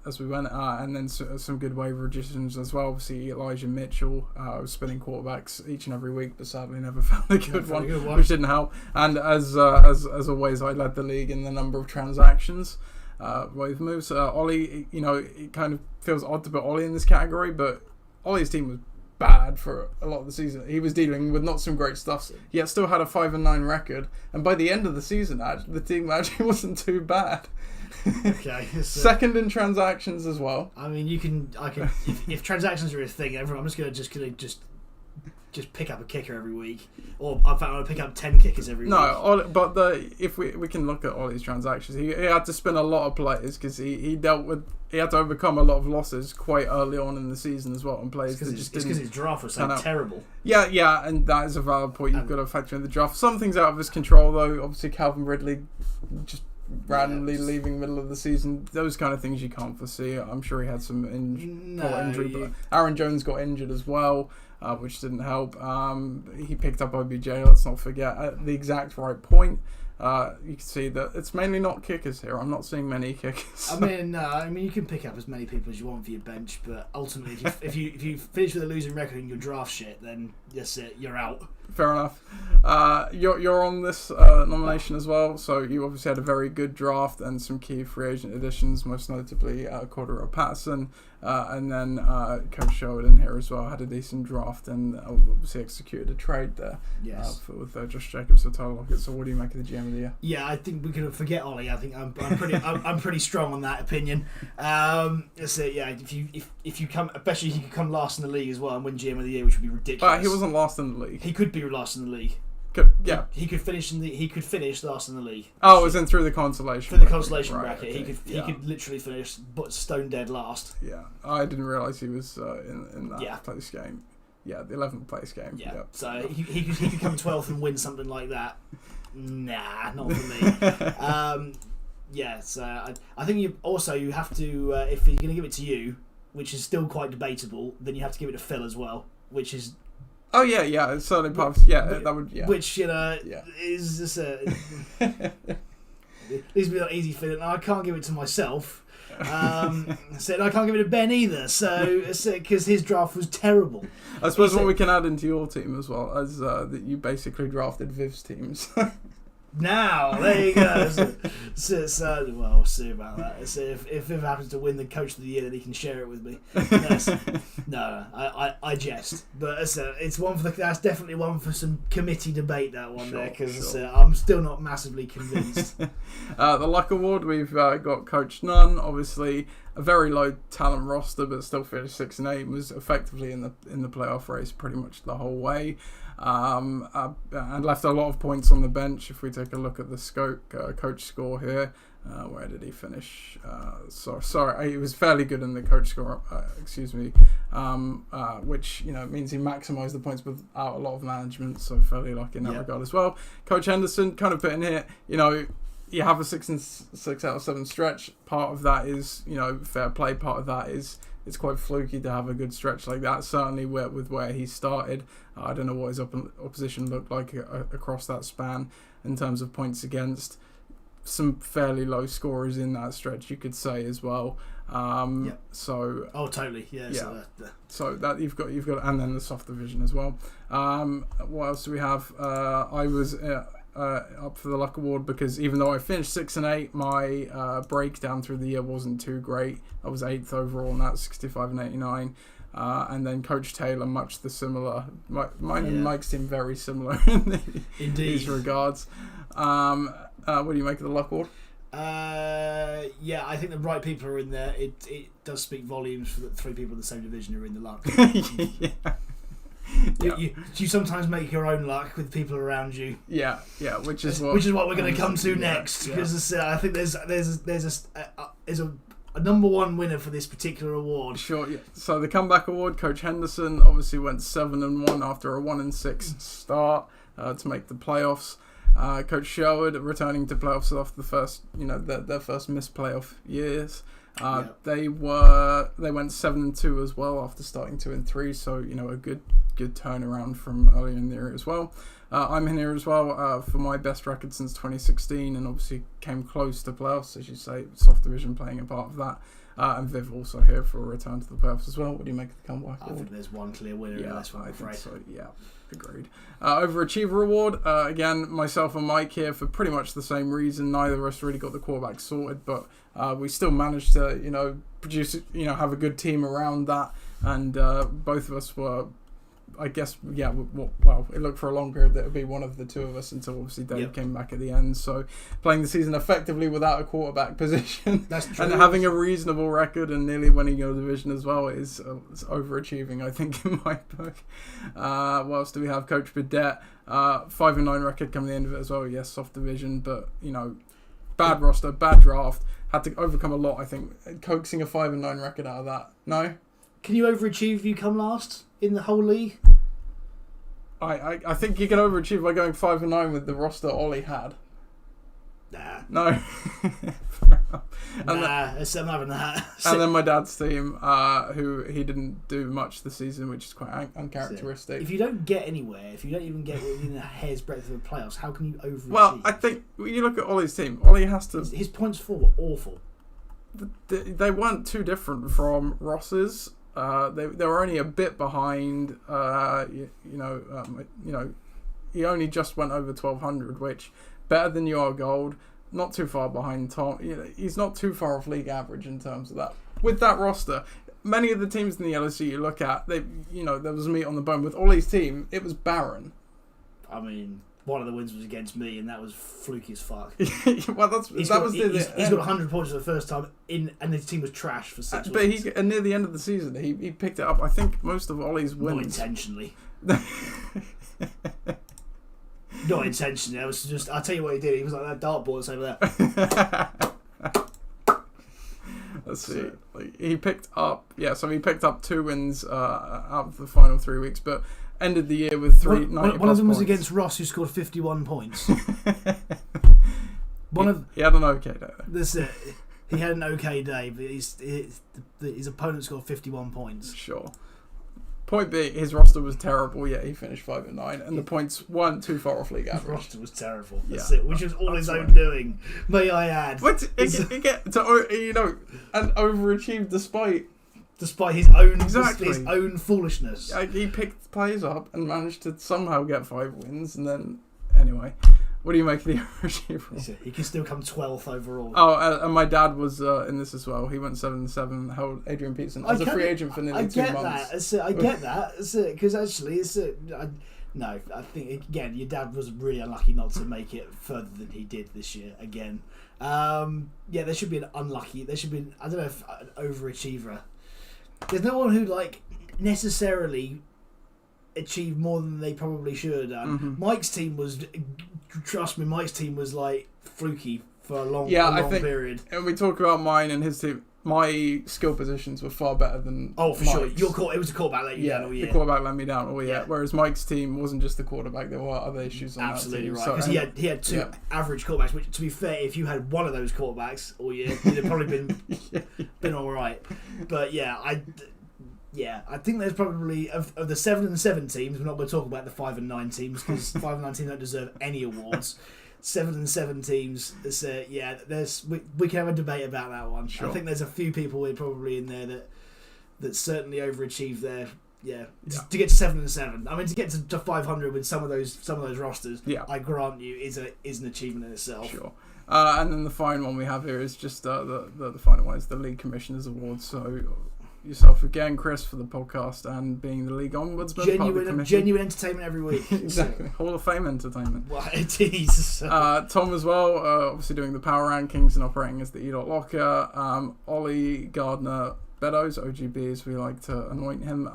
As we went, and then some good waiver additions as well. Obviously, Elijah Mitchell was spinning quarterbacks each and every week, but sadly never found a good one, which didn't help. And as always, I led the league in the number of transactions, wave moves. Ollie, it kind of feels odd to put Ollie in this category, but Ollie's team was bad for a lot of the season. He was dealing with not some great stuff, yet still had a 5-9 record. And by the end of the season, the team actually wasn't too bad. Okay. Second in transactions as well. I mean, if transactions are a thing, I'm just gonna pick up a kicker every week, or in fact, I'm gonna pick up 10 kickers every week. No, but if we can look at Ollie's transactions, he had to spin a lot of players because he had to overcome a lot of losses quite early on in the season as well, on players that just didn't. Because his draft was so terrible. Yeah, and that is a valid point. You've got to factor in the draft. Some things out of his control, though. Obviously, Calvin Ridley just randomly leaving middle of the season. Those kind of things you can't foresee. I'm sure he had some injury, but Aaron Jones got injured as well, which didn't help. He picked up OBJ, let's not forget, at the exact right point. You can see that it's mainly not kickers here. I'm not seeing many kickers. I mean, you can pick up as many people as you want for your bench, but ultimately, if you finish with a losing record and your draft shit, then that's it. You're out. Fair enough. You're on this nomination as well, so you obviously had a very good draft and some key free agent additions, most notably Cordero Patterson, and then Coach Sheridan here as well had a decent draft and obviously executed a trade there. Yes. With Josh Jacobs or Tyler Lockett. So what do you make of the GM of the year? Yeah, I think we can forget Ollie. I think I'm pretty I'm pretty strong on that opinion. So yeah, if you come, especially if you could come last in the league as well and win GM of the year, which would be ridiculous. But he wasn't last in the league. He could be last in the league. Yeah, he could finish last in the league. Oh, it was in through the consolation. Through the consolation bracket, okay. He could literally finish, but stone dead last. Yeah, I didn't realise he was in that place game. Yeah, the 11th place game. Yeah, yep. So he could come 12th and win something like that. Nah, not for me. So I think you have to if you're going to give it to you, which is still quite debatable, then you have to give it to Phil as well, which is. Oh yeah, it's certainly part. That would. Yeah. Which is just leaves me not easy feeling. I can't give it to myself. Said I can't give it to Ben either. So because his draft was terrible. I suppose what we can add into your team as well as that you basically drafted Viv's teams. Now, there you go. Well, we'll see about that. So if Viv happens to win the Coach of the Year, then he can share it with me. No, I jest. But it's one for that's definitely one for some committee debate, that one there, because I'm still not massively convinced. The Luck Award, we've got Coach Nunn, obviously a very low talent roster, but still finished 6-8, was effectively in the playoff race pretty much the whole way. And left a lot of points on the bench. If we take a look at the coach score here, where did he finish? Sorry, he was fairly good in the coach score. Which means he maximised the points without a lot of management. So fairly lucky in that regard as well. Coach Henderson kind of put in here. you have a 6 out of 7 stretch. Part of that is, fair play. Part of that is it's quite fluky to have a good stretch like that. Certainly with where he started. I don't know what his opposition looked like across that span in terms of points against. Some fairly low scorers in that stretch, you could say as well. So. Oh, totally. Yeah. So that you've got, and then the soft division as well. What else do we have? I was up for the Luck Award because even though I finished 6 and 8, my breakdown through the year wasn't too great. I was 8th overall, and that's 65 and 89. And then Coach Taylor, much the similar. Mine and Mike's team very similar in these regards. What do you make of the Luck Award? Yeah, I think the right people are in there. It does speak volumes for the 3 people in the same division who are in the luck. You sometimes make your own luck with people around you. Yeah, which is what we're going to come to next. Because I think there's a number one winner for this particular award. Sure. Yeah. So the comeback award, Coach Henderson obviously went 7-1 after a 1-6 start to make the playoffs. Coach Sherwood returning to playoffs after the first, their first missed playoff years. They went 7-2 as well after starting 2-3. So a good turnaround from earlier in the year as well. I'm in here as well for my best record since 2016, and obviously came close to playoffs, as you say. Soft division playing a part of that. And Viv also here for a return to the playoffs as well. What do you make of the comeback award? I think there's one clear winner in this one, I'm afraid. So, yeah, agreed. Overachiever award, again, myself and Mike here for pretty much the same reason. Neither of us really got the quarterback sorted, but we still managed to, produce, have a good team around that. And both of us were, I guess, well, it looked for a long period that it would be one of the two of us until obviously Dave came back at the end. So playing the season effectively without a quarterback position and having a reasonable record and nearly winning your division as well is overachieving, I think, in my book. What else do we have? Coach Bidette, 5-9 record coming to the end of it as well. Yes, soft division, but bad roster, bad draft. Had to overcome a lot, I think, coaxing a 5-9 record out of that. No? Can you overachieve if you come last in the whole league? I think you can overachieve by going 5-9 with the roster Ollie had. Nah. No. I'm having that. And then my dad's team, who he didn't do much this season, which is quite uncharacteristic. If you don't get anywhere, if you don't even get within a hair's breadth of the playoffs, how can you overachieve? Well, I think when you look at Ollie's team, Ollie has to... His points for were awful. They weren't too different from Ross's. They were only a bit behind. He only just went over 1,200, which better than you are gold. Not too far behind Tom. He's not too far off league average in terms of that. With that roster, many of the teams in the LOC you look at, there was meat on the bone. With Ollie's team, it was barren. I mean, one of the wins was against me, and that was fluky as fuck. Well, he's got 100 points for the first time, and his team was trash for 6 weeks. But near the end of the season, he picked it up. I think most of Ollie's wins. Not intentionally. Not intentionally. I was just. I'll tell you what he did. He was like that dartboard that's over there. Let's see. He picked up. Yeah, so he picked up 2 wins out of the final 3 weeks, but ended the year with 390 One of them was points. against Ross, who scored 51 points. He had an okay day. That's it. He had an okay day, but his opponent scored 51 points. Sure. Point B, his roster was terrible, yet he finished 5-9, and the points weren't too far off league average. His roster was terrible. That's it, which was all his own doing, may I add. But and overachieved despite his own foolishness. He picked players up and managed to somehow get 5 wins, and then anyway. What do you make of the overachiever? He can still come 12th overall. Oh, and my dad was in this as well. He went 7-7, held Adrian Peterson as a free agent for nearly 2 months. I get that. Because actually, I think, again, your dad was really unlucky not to make it further than he did this year, again. There should be an unlucky, I don't know if an overachiever. There's no one who, necessarily achieved more than they probably should have done. Mm-hmm. Mike's team was fluky for a long period. And we talk about mine and his team. my skill positions were far better than for Mike's. sure. It was a quarterback let you down all year. The quarterback let me down all year. Whereas Mike's team wasn't just the quarterback; there were other issues on Absolutely that team. right. Because he had two average quarterbacks. Which, to be fair, if you had one of those quarterbacks all year, you'd have probably been all right. But I think there's probably of the 7-7 teams. We're not going to talk about the 5-9 teams because 5-9 teams don't deserve any awards. 7-7 teams. We can have a debate about that one. Sure. I think there's a few people probably in there that certainly overachieved there. To get to 7-7. I mean, to get to 500 with some of those rosters, I grant you, is an achievement in itself. Sure. And then the final one we have here is just the final one is the League Commissioners Award. So yourself again, Chris, for the podcast and being the League Ombudsman. Genuine entertainment every week. Exactly. Hall of Fame entertainment. Well, it is. Tom as well, obviously doing the power rankings and operating as the E.Locker. Ollie Gardner Beddoes, OGB as we like to anoint him,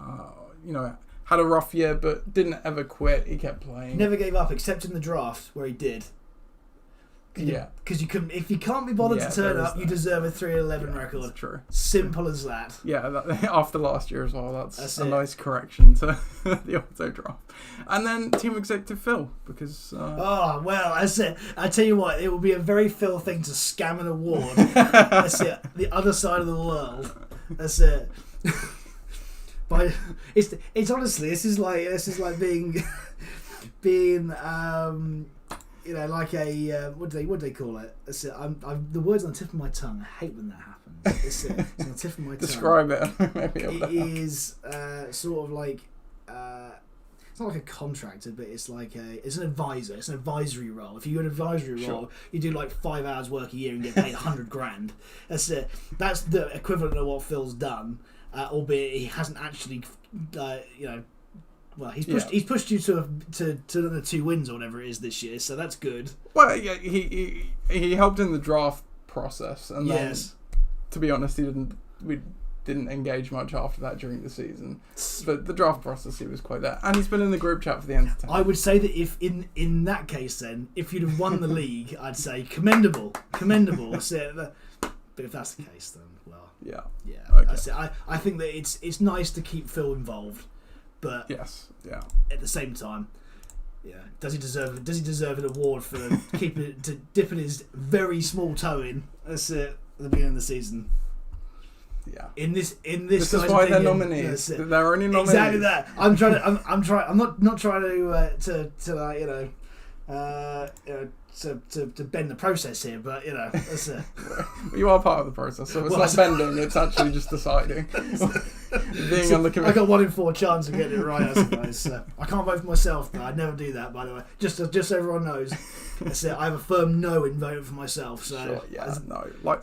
had a rough year but didn't ever quit. He kept playing. Never gave up except in the draft where he did. Because you couldn't. If you can't be bothered to turn up, you deserve a 3-11 record. That's true. Simple as that. Yeah, after last year as well, that's a nice correction to the auto draft. And then team executive Phil, because. I tell you what, it will be a very Phil thing to scam an award. That's it. The other side of the world. That's it. But it's honestly, this is like being like a what do they call it? That's it. The word's on the tip of my tongue. I hate when that happens. It's on the tip of my tongue. Describe it. Maybe it is sort of like it's not like a contractor, but it's like it's an advisor. It's an advisory role. If you do an advisory role, you do like 5 hours work a year and get paid $100,000. That's it. That's the equivalent of what Phil's done, albeit he hasn't actually, Well, he's pushed you to the 2 wins or whatever it is this year, so that's good. Well, yeah, he helped in the draft process, and then, to be honest, we didn't engage much after that during the season. But the draft process, he was quite there, and he's been in the group chat for the entertainment. I would say that if in that case, then if you'd have won the league, I'd say commendable. So, but if that's the case, then okay. I think that it's nice to keep Phil involved. But at the same time, does he deserve an award for dipping his very small toe in? That's it, at the beginning of the season. Yeah. In this is why they're nominees. They're only nominees. Exactly that. I'm not trying to bend the process here, but that's it. You are part of the process, so it's not bending. It's actually just deciding. Being on the committee. I got 1 in 4 chance of getting it right, I suppose. So I can't vote for myself, though. I'd never do that, by the way. Just so everyone knows. That's it. I have a firm no in voting for myself. So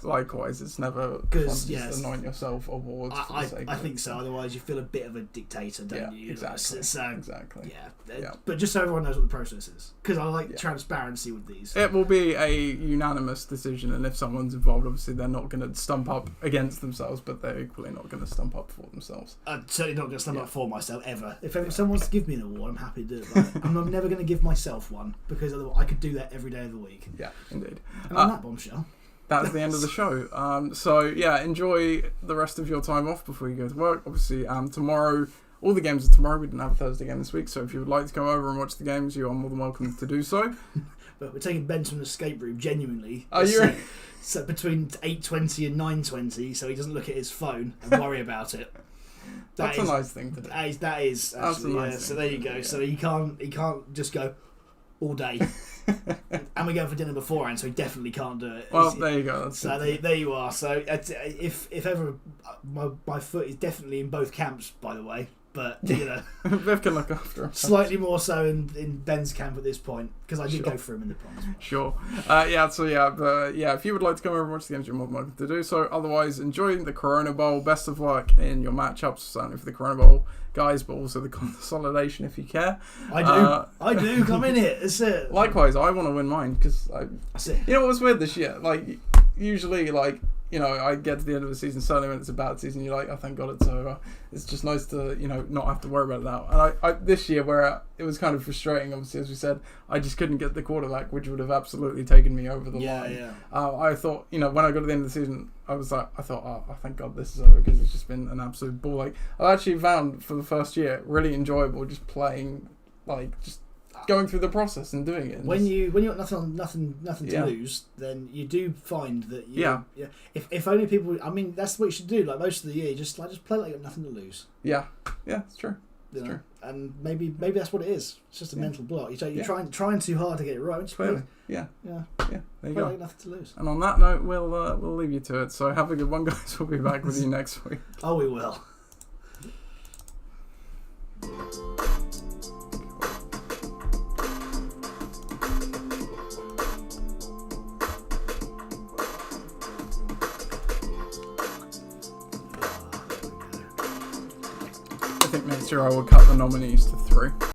likewise, it's never fun to anoint yourself awards. I think so. Otherwise, you feel a bit of a dictator, don't you? Exactly. Exactly. But just so everyone knows what the process is, because I like transparency with these. It will be a unanimous decision, and if someone's involved, obviously they're not going to stump up against themselves, but they're equally not going to stump up for themselves. I'm certainly not going to stump up for myself ever. If someone wants to give me an award, I'm happy to do it. But I'm never going to give myself one, because otherwise I could do that every day of the week. Yeah, indeed. And on that bombshell, that's the end of the show. So enjoy the rest of your time off before you go to work. Obviously, tomorrow. All the games are tomorrow. We didn't have a Thursday game this week, so if you would like to come over and watch the games, you are more than welcome to do so. But we're taking Ben to an escape room, genuinely. Are you? So between 8:20 and 9:20, so he doesn't look at his phone and worry about it. That's a nice thing to do. That is actually, so there you go. So he can't just go all day. And we're going for dinner beforehand, so he definitely can't do it. Well, there you go. So there you are. So if ever, my foot is definitely in both camps, by the way. But Viv can look after him. Slightly more so in Ben's camp at this point, because I did go for him in the past. Sure. If you would like to come over and watch the games, you're more than welcome to do so. Otherwise, enjoy the Corona Bowl. Best of luck in your matchups, certainly for the Corona Bowl guys, but also the consolidation if you care. I do. Come in it. That's it. Likewise, I want to win mine because you know what's weird this year? Like usually, I get to the end of the season, certainly when it's a bad season, you're like, oh, thank God it's over. It's just nice to, not have to worry about it now. And I this year, where it was kind of frustrating, obviously, as we said, I just couldn't get the quarterback, which would have absolutely taken me over the line. Yeah. I thought, when I got to the end of the season, I thought, oh, thank God this is over, because it's just been an absolute ball. Like, I actually found, for the first year, really enjoyable just playing, just going through the process and doing it. And when you got nothing to lose, then you do find that if only people, I mean, that's what you should do. Like most of the year, just play like you got nothing to lose. Yeah, it's true. It's true. And maybe that's what it is. It's just a mental block. You're trying too hard to get it right. Just Clearly. Yeah. There you play go. like nothing to lose. And on that note, we'll leave you to it. So have a good one, guys. We'll be back with you next week. Oh, we will. I think next year I will cut the nominees to 3.